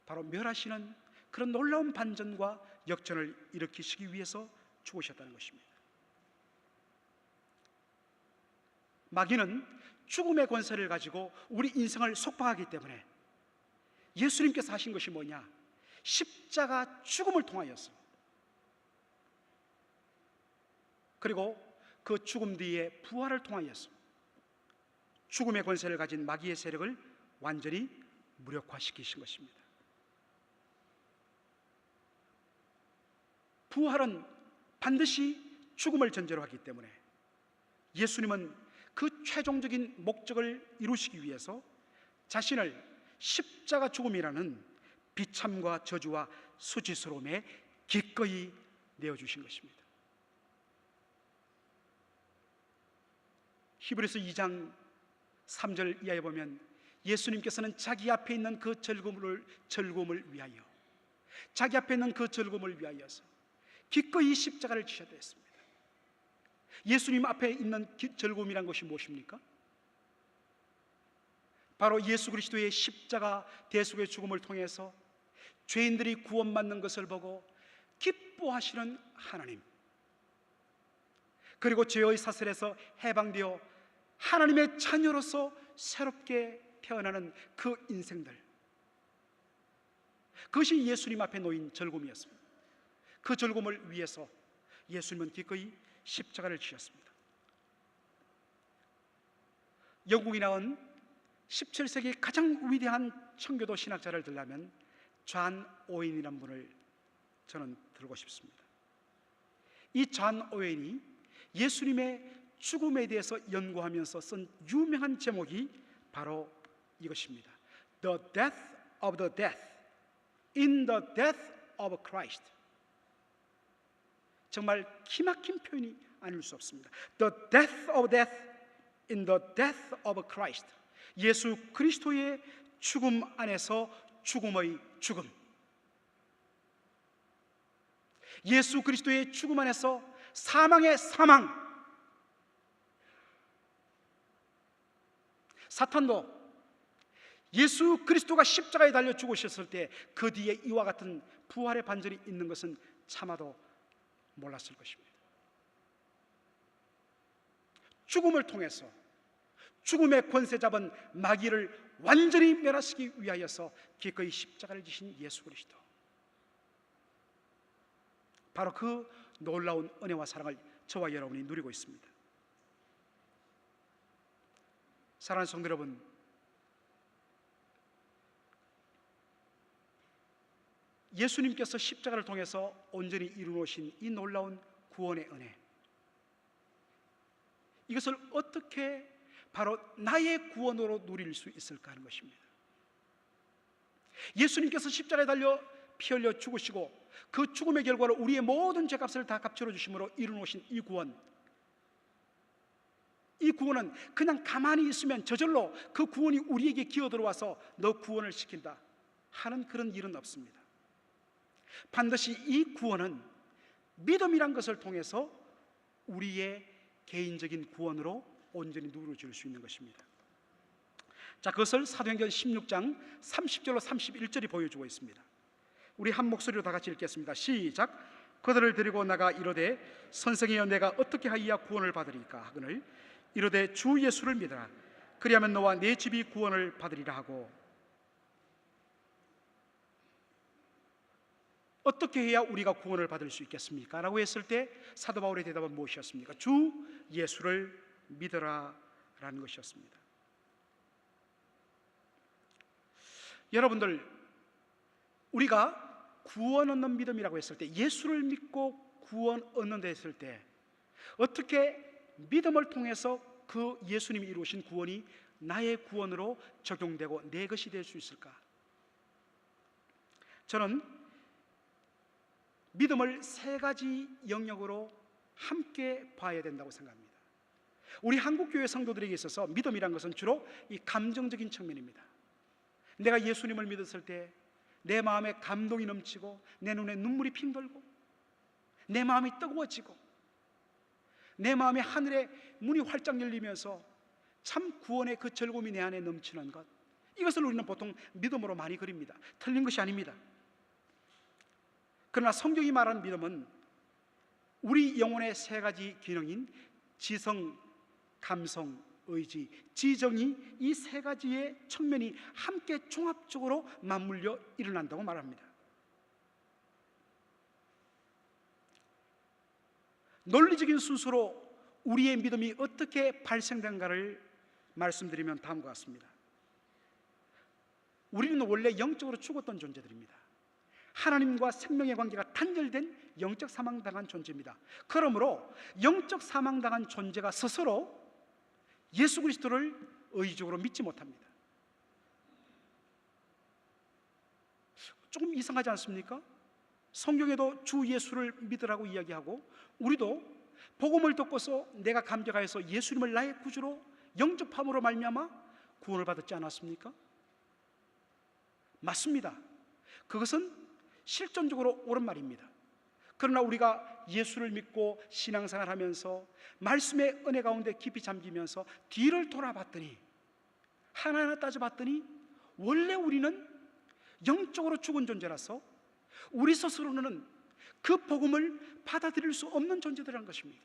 바로 멸하시는 그런 놀라운 반전과 역전을 일으키시기 위해서 죽으셨다는 것입니다. 마귀는 죽음의 권세를 가지고 우리 인생을 속박하기 때문에 예수님께서 하신 것이 뭐냐? 십자가 죽음을 통하여서, 그리고 그 죽음 뒤에 부활을 통하여서 죽음의 권세를 가진 마귀의 세력을 완전히 무력화시키신 것입니다. 부활은 반드시 죽음을 전제로 하기 때문에 예수님은 그 최종적인 목적을 이루시기 위해서 자신을 십자가 죽음이라는 비참과 저주와 수치스러움에 기꺼이 내어주신 것입니다. 히브리서 2장 3절 이하에 보면 예수님께서는 자기 앞에 있는 그 즐거움을 위하여, 자기 앞에 있는 그 즐거움을 위하여서 기꺼이 십자가를 지셔야 했습니다. 예수님 앞에 있는 즐거움이란 것이 무엇입니까? 바로 예수 그리스도의 십자가 대속의 죽음을 통해서 죄인들이 구원받는 것을 보고 기뻐하시는 하나님, 그리고 죄의 사슬에서 해방되어 하나님의 자녀로서 새롭게 태어나는 그 인생들, 그것이 예수님 앞에 놓인 즐거움이었습니다. 그 즐거움을 위해서 예수님은 기꺼이 십자가를 지셨습니다. 영국이 낳은 17세기 가장 위대한 청교도 신학자를 들라면 존 오웬이라는 분을 저는 들고 싶습니다. 이 존 오웬이 예수님의 죽음에 대해서 연구하면서 쓴 유명한 제목이 바로 이것입니다. The death of the death in the death of Christ. 정말 기막힌 표현이 아닐 수 없습니다. The death of death in the death of Christ. 예수 그리스도의 죽음 안에서 죽음의 죽음. 예수 그리스도의 죽음 안에서 사망의 사망. 사탄도 예수 그리스도가 십자가에 달려 죽으셨을 때 그 뒤에 이와 같은 부활의 반전이 있는 것은 차마도 몰랐을 것입니다. 죽음을 통해서 죽음의 권세 잡은 마귀를 완전히 멸하시기 위하여서 기꺼이 십자가를 지신 예수 그리스도, 바로 그 놀라운 은혜와 사랑을 저와 여러분이 누리고 있습니다. 사랑하는 성도 여러분, 예수님께서 십자가를 통해서 온전히 이루어놓으신 이 놀라운 구원의 은혜, 이것을 어떻게 바로 나의 구원으로 누릴 수 있을까 하는 것입니다. 예수님께서 십자가에 달려 피 흘려 죽으시고 그 죽음의 결과로 우리의 모든 죄값을 다 값치러 주심으로 이루어놓으신 이 구원, 이 구원은 그냥 가만히 있으면 저절로 그 구원이 우리에게 기어들어와서 너 구원을 시킨다 하는 그런 일은 없습니다. 반드시 이 구원은 믿음이란 것을 통해서 우리의 개인적인 구원으로 온전히 누려질 수 있는 것입니다. 자, 그것을 사도행전 16장 30절로 31절이 보여주고 있습니다. 우리 한 목소리로 다 같이 읽겠습니다. 시작. 그들을 데리고 나가 이르되 선생이여 내가 어떻게 하여야 구원을 받으리까 하거늘 이르되 주 예수를 믿으라. 그리하면 너와 네 집이 구원을 받으리라 하고, 어떻게 해야 우리가 구원을 받을 수 있겠습니까? 라고 했을 때 사도 바울의 대답은 무엇이었습니까? 주 예수를 믿으라 라는 것이었습니다. 여러분들, 우리가 구원 얻는 믿음이라고 했을 때, 예수를 믿고 구원 얻는다 했을 때 어떻게 믿음을 통해서 그 예수님이 이루신 구원이 나의 구원으로 적용되고 내 것이 될 수 있을까? 저는 믿음을 세 가지 영역으로 함께 봐야 된다고 생각합니다. 우리 한국교회 성도들에게 있어서 믿음이란 것은 주로 이 감정적인 측면입니다. 내가 예수님을 믿었을 때 내 마음에 감동이 넘치고 내 눈에 눈물이 핑 돌고 내 마음이 뜨거워지고 내 마음에 하늘의 문이 활짝 열리면서 참 구원의 그 즐거움이 내 안에 넘치는 것, 이것을 우리는 보통 믿음으로 많이 그립니다. 틀린 것이 아닙니다. 그러나 성경이 말하는 믿음은 우리 영혼의 세 가지 기능인 지성, 감성, 의지, 지정이 이 세 가지의 측면이 함께 종합적으로 맞물려 일어난다고 말합니다. 논리적인 순서로 우리의 믿음이 어떻게 발생된가를 말씀드리면 다음과 같습니다. 우리는 원래 영적으로 죽었던 존재들입니다. 하나님과 생명의 관계가 단절된 영적 사망당한 존재입니다. 그러므로 영적 사망당한 존재가 스스로 예수 그리스도를 의지적으로 믿지 못합니다. 조금 이상하지 않습니까? 성경에도 주 예수를 믿으라고 이야기하고 우리도 복음을 듣고서 내가 감격하여서 예수님을 나의 구주로 영접함으로 말미암아 구원을 받았지 않았습니까? 맞습니다. 그것은 실존적으로 옳은 말입니다. 그러나 우리가 예수를 믿고 신앙생활 하면서 말씀의 은혜 가운데 깊이 잠기면서 뒤를 돌아봤더니, 하나하나 따져봤더니 원래 우리는 영적으로 죽은 존재라서 우리 스스로는 그 복음을 받아들일 수 없는 존재들이라는 것입니다.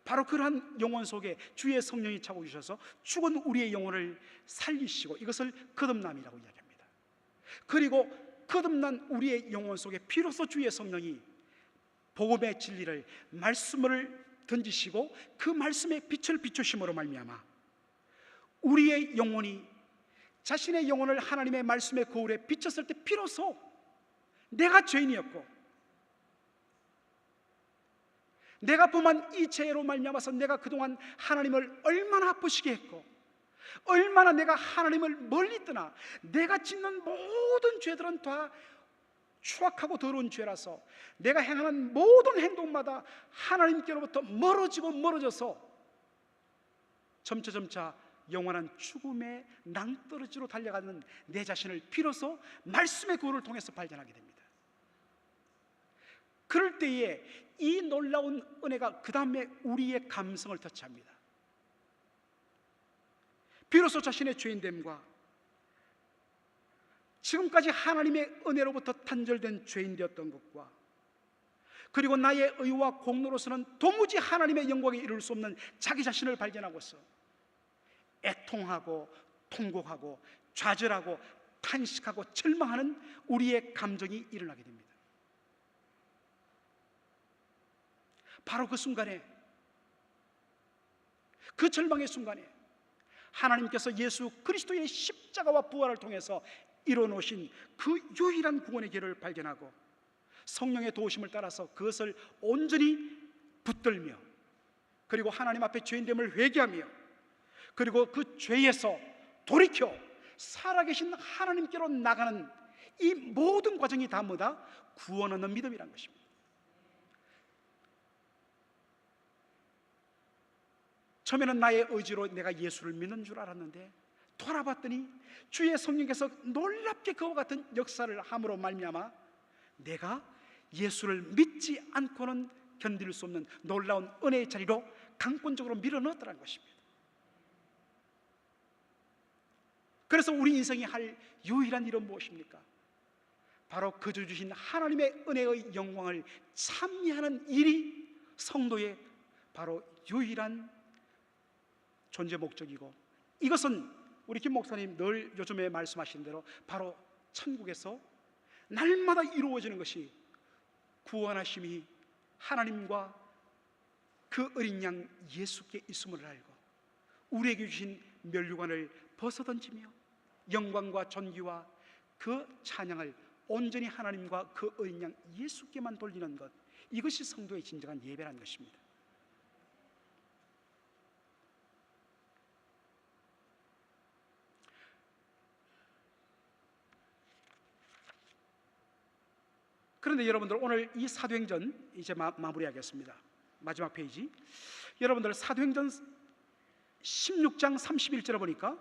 바로 그러한 영혼 속에 주의 성령이 차고 주셔서 죽은 우리의 영혼을 살리시고, 이것을 거듭남이라고 이야기합니다. 그리고 거듭난 우리의 영혼 속에 비로소 주의 성령이 복음의 진리를, 말씀을 던지시고 그 말씀의 빛을 비추심으로 말미암아 우리의 영혼이 자신의 영혼을 하나님의 말씀의 거울에 비쳤을 때 비로소 내가 죄인이었고, 내가 범한 이 죄로 말미암아서 내가 그동안 하나님을 얼마나 아프시게 했고, 얼마나 내가 하나님을 멀리 떠나 내가 짓는 모든 죄들은 다 추악하고 더러운 죄라서 내가 행하는 모든 행동마다 하나님께로부터 멀어져서 점차 영원한 죽음의 낭떠러지로 달려가는 내 자신을 비로소 말씀의 거울을 통해서 발견하게 됩니다. 그럴 때에 이 놀라운 은혜가 그 다음에 우리의 감성을 터치합니다. 비로소 자신의 죄인됨과 지금까지 하나님의 은혜로부터 단절된 죄인 되었던 것과, 그리고 나의 의와 공로로서는 도무지 하나님의 영광에 이룰 수 없는 자기 자신을 발견하고서 애통하고 통곡하고 좌절하고 탄식하고 절망하는 우리의 감정이 일어나게 됩니다. 바로 그 순간에, 그 절망의 순간에 하나님께서 예수 그리스도의 십자가와 부활을 통해서 이뤄놓으신 그 유일한 구원의 길을 발견하고 성령의 도우심을 따라서 그것을 온전히 붙들며, 그리고 하나님 앞에 죄인됨을 회개하며, 그리고 그 죄에서 돌이켜 살아계신 하나님께로 나가는 이 모든 과정이 다 뭐다? 구원 얻는 믿음이라는 것입니다. 처음에는 나의 의지로 내가 예수를 믿는 줄 알았는데 돌아봤더니 주의 성령께서 놀랍게 그와 같은 역사를 함으로 말미암아 내가 예수를 믿지 않고는 견딜 수 없는 놀라운 은혜의 자리로 강권적으로 밀어넣었다는 것입니다. 그래서 우리 인생이 할 유일한 일은 무엇입니까? 바로 그저 주신 하나님의 은혜의 영광을 찬미하는 일이 성도의 바로 유일한 존재 목적이고, 이것은 우리 김 목사님 늘 요즘에 말씀하신 대로 바로 천국에서 날마다 이루어지는 것이 구원하심이 하나님과 그 어린 양 예수께 있음을 알고 우리에게 주신 면류관을 벗어던지며 영광과 존귀와 그 찬양을 온전히 하나님과 그 어린 양 예수께만 돌리는 것, 이것이 성도의 진정한 예배라는 것입니다. 그런데 여러분들, 오늘 이 사도행전 이제 마무리하겠습니다. 마지막 페이지. 여러분들, 사도행전 16장 31절에 보니까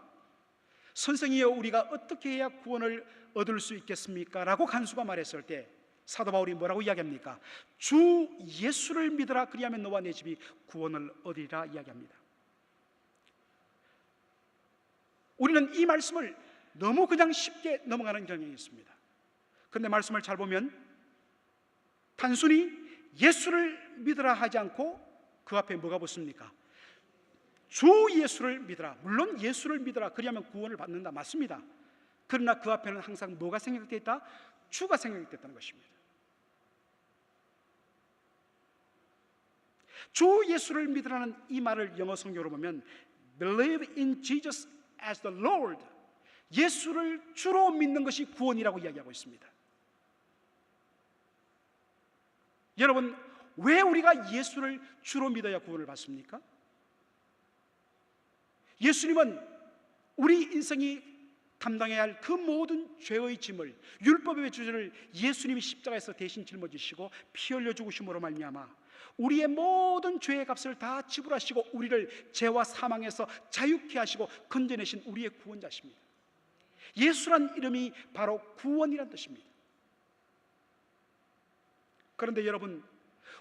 선생이여 우리가 어떻게 해야 구원을 얻을 수 있겠습니까? 라고 간수가 말했을 때 사도 바울이 뭐라고 이야기합니까? 주 예수를 믿으라, 그리하면 너와 내 집이 구원을 얻으리라 이야기합니다. 우리는 이 말씀을 너무 그냥 쉽게 넘어가는 경향이 있습니다. 그런데 말씀을 잘 보면 단순히 예수를 믿으라 하지 않고 그 앞에 뭐가 붙습니까? 주 예수를 믿으라. 물론 예수를 믿으라, 그리하면 구원을 받는다, 맞습니다. 그러나 그 앞에는 항상 뭐가 생략되어 있다? 주가 생략되었다는 것입니다. 주 예수를 믿으라는 이 말을 영어 성경으로 보면 Believe in Jesus as the Lord, 예수를 주로 믿는 것이 구원이라고 이야기하고 있습니다. 여러분, 왜 우리가 예수를 주로 믿어야 구원을 받습니까? 예수님은 우리 인생이 감당해야 할 그 모든 죄의 짐을, 율법의 주제를 예수님이 십자가에서 대신 짊어지시고 피 흘려 죽으심으로 말미암아 우리의 모든 죄의 값을 다 지불하시고 우리를 죄와 사망에서 자유케 하시고 건져내신 우리의 구원자십니다. 예수란 이름이 바로 구원이란 뜻입니다. 그런데 여러분,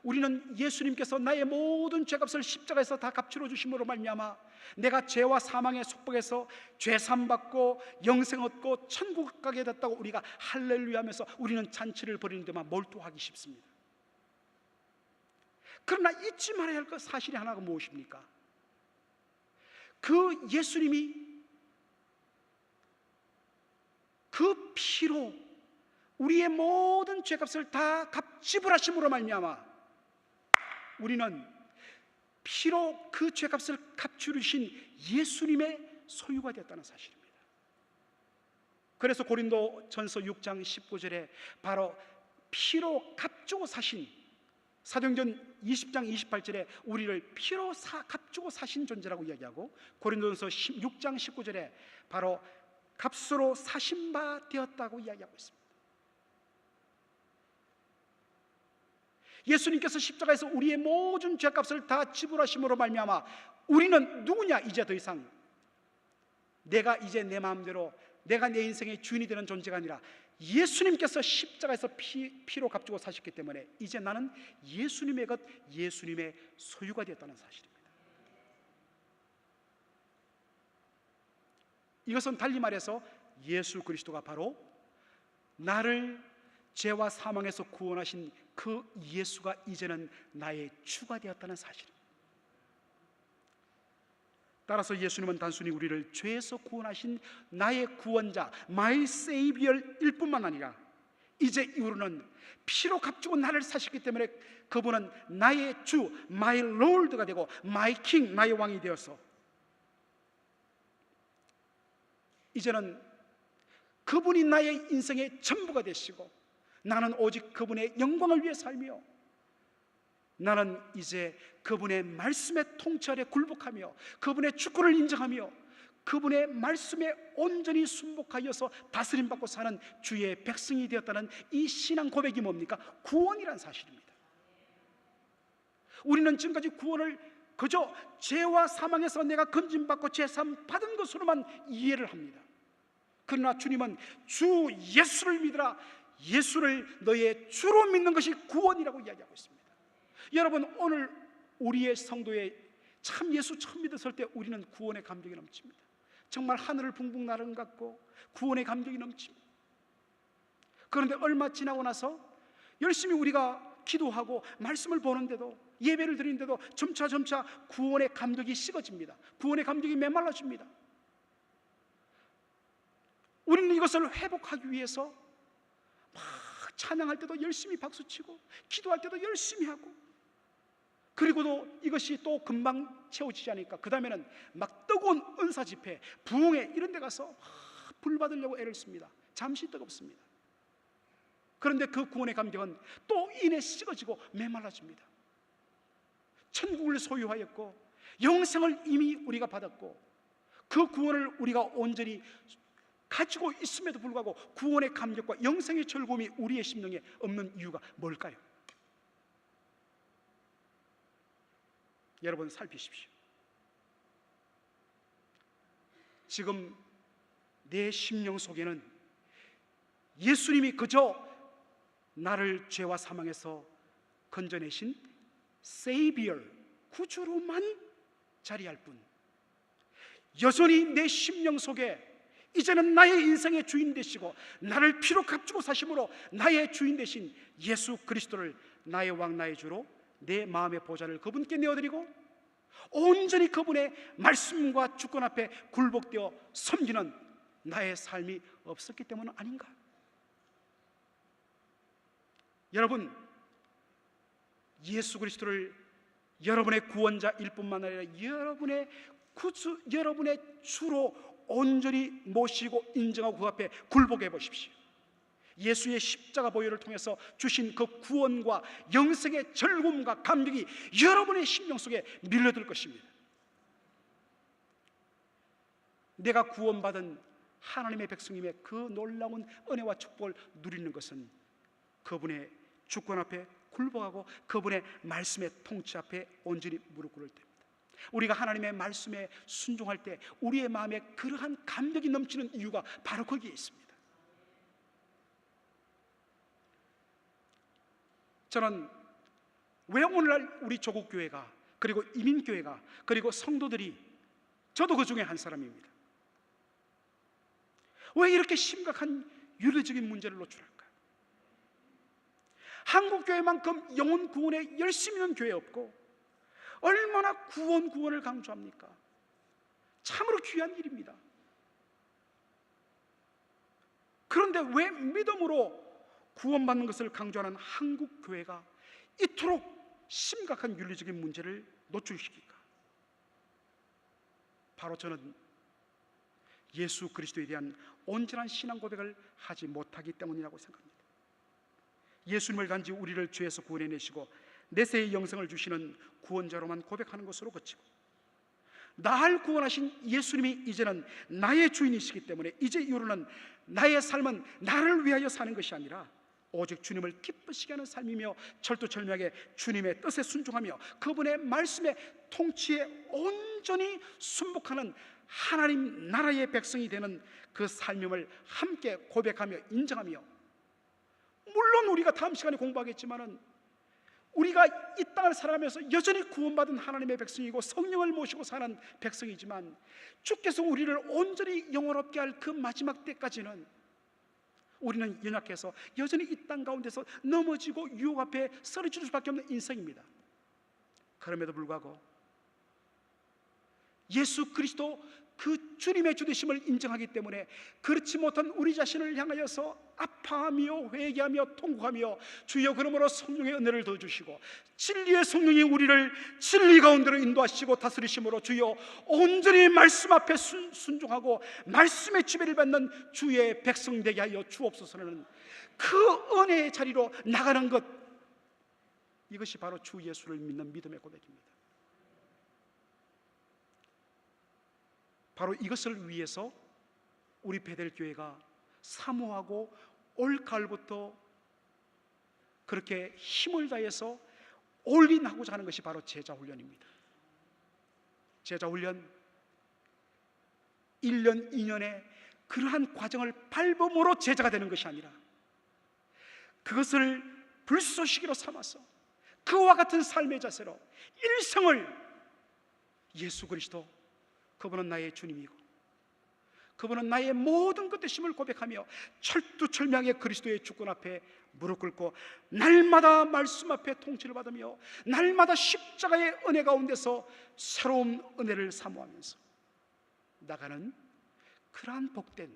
우리는 예수님께서 나의 모든 죄값을 십자가에서 다 값치러 주심으로 말미암아 내가 죄와 사망의 속박에서 죄산 받고 영생 얻고 천국 가게 됐다고 우리가 할렐루야 하면서 우리는 잔치를 벌이는 데만 몰두하기 쉽습니다. 그러나 잊지 말아야 할 것 사실이 하나가 무엇입니까? 그 예수님이 그 피로 우리의 모든 죄값을 다 지불하심으로 말미암아 우리는 피로 그 죄값을 값주르신 예수님의 소유가 되었다는 사실입니다. 그래서 고린도전서 6장 19절에 바로 피로 값주고 사신, 사도행전 20장 28절에 우리를 피로 값주고 사신 존재라고 이야기하고, 고린도전서 6장 19절에 바로 값으로 사신 바 되었다고 이야기하고 있습니다. 예수님께서 십자가에서 우리의 모든 죄값을 다 지불하심으로 말미암아 우리는 누구냐? 이제 더 이상 내가 이제 내 마음대로 내가 내 인생의 주인이 되는 존재가 아니라 예수님께서 십자가에서 피로 값주고 사셨기 때문에 이제 나는 예수님의 것, 예수님의 소유가 되었다는 사실입니다. 이것은 달리 말해서 예수 그리스도가 바로 나를 죄와 사망에서 구원하신 그 예수가 이제는 나의 주가 되었다는 사실입니다. 따라서 예수님은 단순히 우리를 죄에서 구원하신 나의 구원자, my Savior일 뿐만 아니라 이제 이후로는 피로 값주고 나를 사셨기 때문에 그분은 나의 주, my Lord가 되고 my King, 나의 왕이 되어서 이제는 그분이 나의 인생의 전부가 되시고 나는 오직 그분의 영광을 위해 살며 나는 이제 그분의 말씀의 통찰에 굴복하며 그분의 주권을 인정하며 그분의 말씀에 온전히 순복하여서 다스림받고 사는 주의 백성이 되었다는 이 신앙 고백이 뭡니까? 구원이란 사실입니다. 우리는 지금까지 구원을 그저 죄와 사망에서 내가 건짐받고 죄삼 받은 것으로만 이해를 합니다. 그러나 주님은 주 예수를 믿으라, 예수를 너의 주로 믿는 것이 구원이라고 이야기하고 있습니다. 여러분, 오늘 우리의 성도에 참 예수 처음 믿었을 때 우리는 구원의 감격이 넘칩니다. 정말 하늘을 붕붕 나는 것 같고 구원의 감격이 넘칩니다. 그런데 얼마 지나고 나서 열심히 우리가 기도하고 말씀을 보는데도 예배를 드리는데도 점차 구원의 감격이 식어집니다. 구원의 감격이 메말라집니다. 우리는 이것을 회복하기 위해서 막 찬양할 때도 열심히 박수치고 기도할 때도 열심히 하고 그리고도 이것이 또 금방 채워지지 않으니까 그 다음에는 막 뜨거운 은사 집회, 부흥회 이런 데 가서 불 받으려고 애를 씁니다. 잠시 뜨겁습니다. 그런데 그 구원의 감격은 또 이내 식어지고 메말라집니다. 천국을 소유하였고 영생을 이미 우리가 받았고 그 구원을 우리가 온전히 가지고 있음에도 불구하고 구원의 감격과 영생의 즐거움이 우리의 심령에 없는 이유가 뭘까요? 여러분 살피십시오. 지금 내 심령 속에는 예수님이 그저 나를 죄와 사망에서 건져내신 Savior, 구주로만 자리할 뿐 여전히 내 심령 속에 이제는 나의 인생의 주인 되시고 나를 피로 값주고 사심으로 나의 주인 되신 예수 그리스도를 나의 왕 나의 주로 내 마음의 보좌를 그분께 내어드리고 온전히 그분의 말씀과 주권 앞에 굴복되어 섬기는 나의 삶이 없었기 때문 아닌가? 여러분, 예수 그리스도를 여러분의 구원자일 뿐만 아니라 여러분의 구주, 여러분의 주로 온전히 모시고 인정하고 그 앞에 굴복해 보십시오. 예수의 십자가 보혈을 통해서 주신 그 구원과 영생의 즐거움과 감격이 여러분의 심령 속에 밀려들 것입니다. 내가 구원받은 하나님의 백성임의 그 놀라운 은혜와 축복을 누리는 것은 그분의 주권 앞에 굴복하고 그분의 말씀의 통치 앞에 온전히 무릎 꿇을 때입니다. 우리가 하나님의 말씀에 순종할 때 우리의 마음에 그러한 감격이 넘치는 이유가 바로 거기에 있습니다. 저는 왜 오늘날 우리 조국교회가, 그리고 이민교회가, 그리고 성도들이, 저도 그 중에 한 사람입니다, 왜 이렇게 심각한 윤리적인 문제를 노출할까요? 한국교회만큼 영혼 구원에 열심히 있는 교회 없고 얼마나 구원을 강조합니까? 참으로 귀한 일입니다. 그런데 왜 믿음으로 구원받는 것을 강조하는 한국교회가 이토록 심각한 윤리적인 문제를 노출시킬까? 바로 저는 예수 그리스도에 대한 온전한 신앙 고백을 하지 못하기 때문이라고 생각합니다. 예수님을 단지 우리를 죄에서 구원해내시고 내세의 영생을 주시는 구원자로만 고백하는 것으로 그치고, 나를 구원하신 예수님이 이제는 나의 주인이시기 때문에 이제 이후로는 나의 삶은 나를 위하여 사는 것이 아니라 오직 주님을 기쁘시게 하는 삶이며, 철두철미하게 주님의 뜻에 순종하며 그분의 말씀에 통치에 온전히 순복하는 하나님 나라의 백성이 되는 그 삶임을 함께 고백하며 인정하며, 물론 우리가 다음 시간에 공부하겠지만은 우리가 이 땅을 살아가면서 여전히 구원받은 하나님의 백성이고 성령을 모시고 사는 백성이지만, 주께서 우리를 온전히 영원롭게 할 그 마지막 때까지는 우리는 연약해서 여전히 이 땅 가운데서 넘어지고 유혹 앞에 쓰러질 수밖에 없는 인생입니다. 그럼에도 불구하고 예수 그리스도 그 주님의 주되심을 인정하기 때문에 그렇지 못한 우리 자신을 향하여서 아파하며 회개하며 통곡하며, 주여 그러므로 성령의 은혜를 더 주시고 진리의 성령이 우리를 진리 가운데로 인도하시고 다스리심으로 주여 온전히 말씀 앞에 순종하고 말씀의 지배를 받는 주의 백성 되게 하여 주옵소서라는 그 은혜의 자리로 나가는 것, 이것이 바로 주 예수를 믿는 믿음의 고백입니다. 바로 이것을 위해서 우리 베델교회가 사모하고 올 가을부터 그렇게 힘을 다해서 올인하고자 하는 것이 바로 제자훈련입니다. 제자훈련 1년, 2년의 그러한 과정을 밟음으로 제자가 되는 것이 아니라 그것을 불쏘시개로 삼아서 그와 같은 삶의 자세로 일생을 예수 그리스도, 그분은 나의 주님이고 그분은 나의 모든 것 되심을 고백하며 철두철미하게 그리스도의 주권 앞에 무릎 꿇고 날마다 말씀 앞에 통치를 받으며 날마다 십자가의 은혜 가운데서 새로운 은혜를 사모하면서 나가는 그러한 복된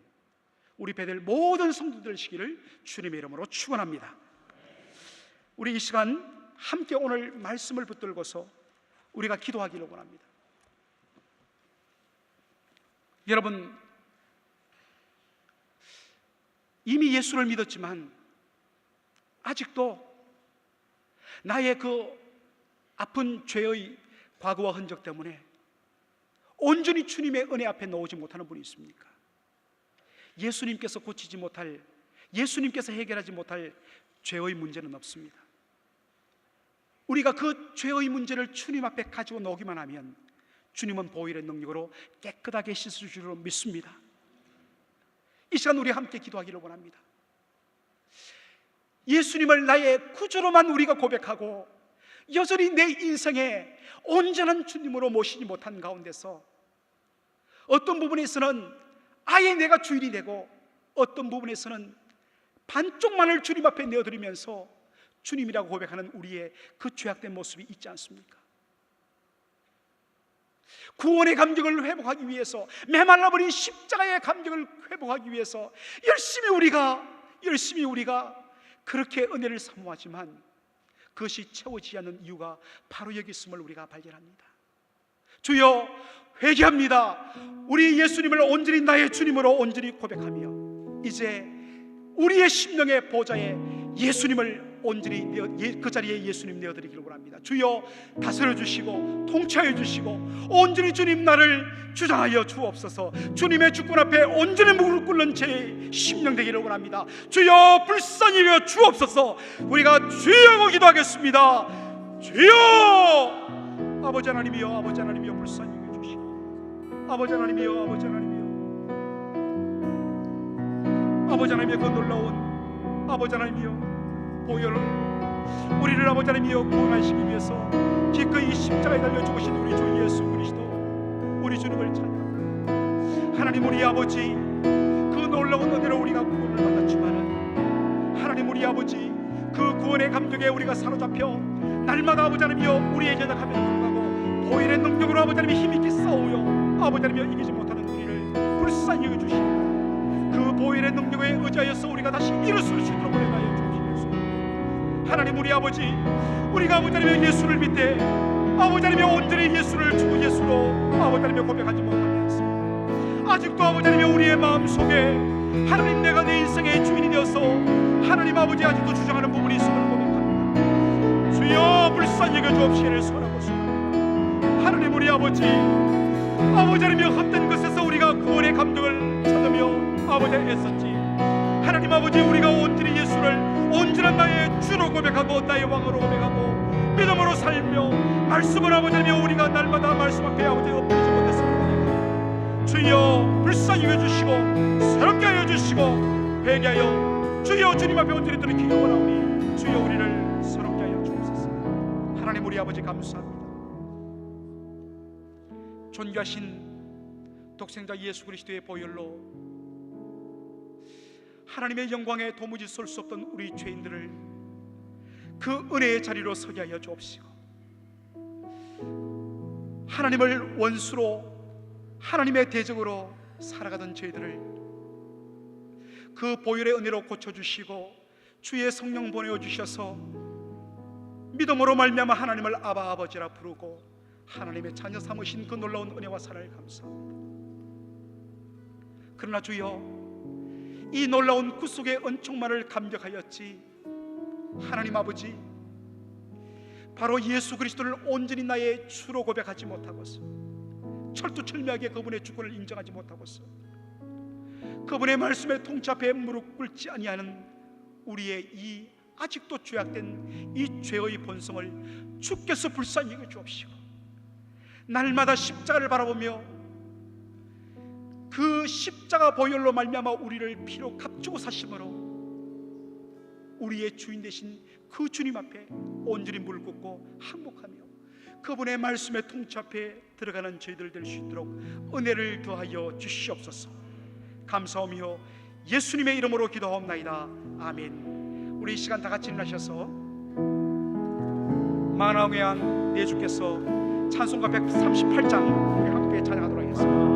우리 베델 모든 성도들 되시기를 주님의 이름으로 축원합니다. 우리 이 시간 함께 오늘 말씀을 붙들고서 우리가 기도하기를 원합니다. 여러분, 이미 예수를 믿었지만 아직도 나의 그 아픈 죄의 과거와 흔적 때문에 온전히 주님의 은혜 앞에 놓지 못하는 분이 있습니까? 예수님께서 고치지 못할, 예수님께서 해결하지 못할 죄의 문제는 없습니다. 우리가 그 죄의 문제를 주님 앞에 가지고 놓기만 하면 주님은 보혈의 능력으로 깨끗하게 씻을 줄로 믿습니다. 이 시간 우리 함께 기도하기를 원합니다. 예수님을 나의 구주로만 우리가 고백하고 여전히 내 인생에 온전한 주님으로 모시지 못한 가운데서 어떤 부분에서는 아예 내가 주인이 되고 어떤 부분에서는 반쪽만을 주님 앞에 내어드리면서 주님이라고 고백하는 우리의 그 죄악된 모습이 있지 않습니까? 구원의 감격을 회복하기 위해서, 메말라버린 십자가의 감격을 회복하기 위해서 열심히 우리가 그렇게 은혜를 사모하지만 그것이 채워지지 않는 이유가 바로 여기 있음을 우리가 발견합니다. 주여 회개합니다. 우리 예수님을 온전히 나의 주님으로 온전히 고백하며 이제 우리의 심령의 보좌에 예수님을 온전히 그 자리에 예수님 내어드리기를 원합니다. 주여 다스려 주시고 통치하여 주시고 온전히 주님 나를 주장하여 주옵소서. 주님의 주권 앞에 온전히 무릎 꿇는 제 심령 되기를 원합니다. 주여 불쌍히 여겨 주옵소서. 우리가 주여 기도하겠습니다. 주여 아버지 하나님이여, 아버지 하나님이여 불쌍히 여겨 주시고, 아버지 하나님이여, 아버지 하나님이여, 아버지 하나님이여 그 놀라운 아버지 하나님이여 보혈을 우리를 아버지 하나님이여 구원하시기 위해서 기꺼이 십자가에 달려 죽으신 우리 주 예수 그리스도, 우리 주님을 찬양합니다. 하나님 우리 아버지, 그 놀라운 은혜로 우리가 구원을 받았지만은 하나님 우리 아버지, 그 구원의 감격에 우리가 사로잡혀 날마다 아버지 하나님이여 우리의 연약함에도 불구하고 보혈의 능력으로 아버지 하나님이 힘있게 싸우여 아버지 하나님이여 이기지 못하는 우리를 불쌍히 여겨주시고 그 보혈의 능력에 의지하여서 우리가 다시 일어설 수 있도록 은혜하여 주시옵소서. 하나님 우리 아버지, 우리가 아버지 하나님의 예수를 믿되 아버지 하나님의 온전히 예수를 주 예수로 아버지 하나님의 고백하지 못하였습니다. 아직도 아버지 하나님의 우리의 마음속에 하나님 내가 내 인생의 주인이 되어서 하나님 아버지 아직도 주장하는 부분이 있음을 고백합니다. 주여 불쌍히 여겨 주옵시기를 소원하옵소서. 하나님 우리 아버지, 아버지 하나님의 헛된 것에서 우리가 구원의 감격을 찾으며 아버지 애썼지. 하나님 아버지, 우리가 온전히 예수를 온전한 나의 주로 고백하고 나의 왕으로 고백하고 믿음으로 살며 말씀을 아버지 하나님 우리가 날마다 말씀 앞에 아버지 엎드리지 못했습니다. 주여 불쌍히 여겨주시고 새롭게 하여 주시고 회개하여 주여 주님 앞에 온전히 돌이키기 원하오니 주여 우리를 새롭게 하여 주옵소서. 하나님 우리 아버지 감사합니다. 존귀하신 독생자 예수 그리스도의 보혈로 하나님의 영광에 도무지 설 수 없던 우리 죄인들을 그 은혜의 자리로 서게 하여 주옵시고, 하나님을 원수로 하나님의 대적으로 살아가던 저희들을 그 보혈의 은혜로 고쳐주시고 주의 성령 보내주셔서 믿음으로 말미암아 하나님을 아바 아버지라 부르고 하나님의 자녀 삼으신 그 놀라운 은혜와 사랑을 감사합니다. 그러나 주여, 이 놀라운 구속의 은총만을 감격하였지 하나님 아버지, 바로 예수 그리스도를 온전히 나의 주로 고백하지 못하고서 철두철미하게 그분의 주권을 인정하지 못하고서 그분의 말씀에 통치앞에 무릎 꿇지 아니하는 우리의 이 아직도 죄악된 이 죄의 본성을 주께서 불쌍히 여겨 주옵시고 날마다 십자가를 바라보며 그 십자가 보혈로 말미암아 우리를 피로 값주고 사심으로 우리의 주인 되신 그 주님 앞에 온전히 무릎 꿇고 항복하며 그분의 말씀에 통치 앞에 들어가는 저희들 될 수 있도록 은혜를 더하여 주시옵소서. 감사하며 예수님의 이름으로 기도하옵나이다. 아멘. 우리 이 시간 다 같이 일어나셔서 만왕의 왕 내 주께서 찬송가 138장 우리 함께 찬양하도록 하겠습니다.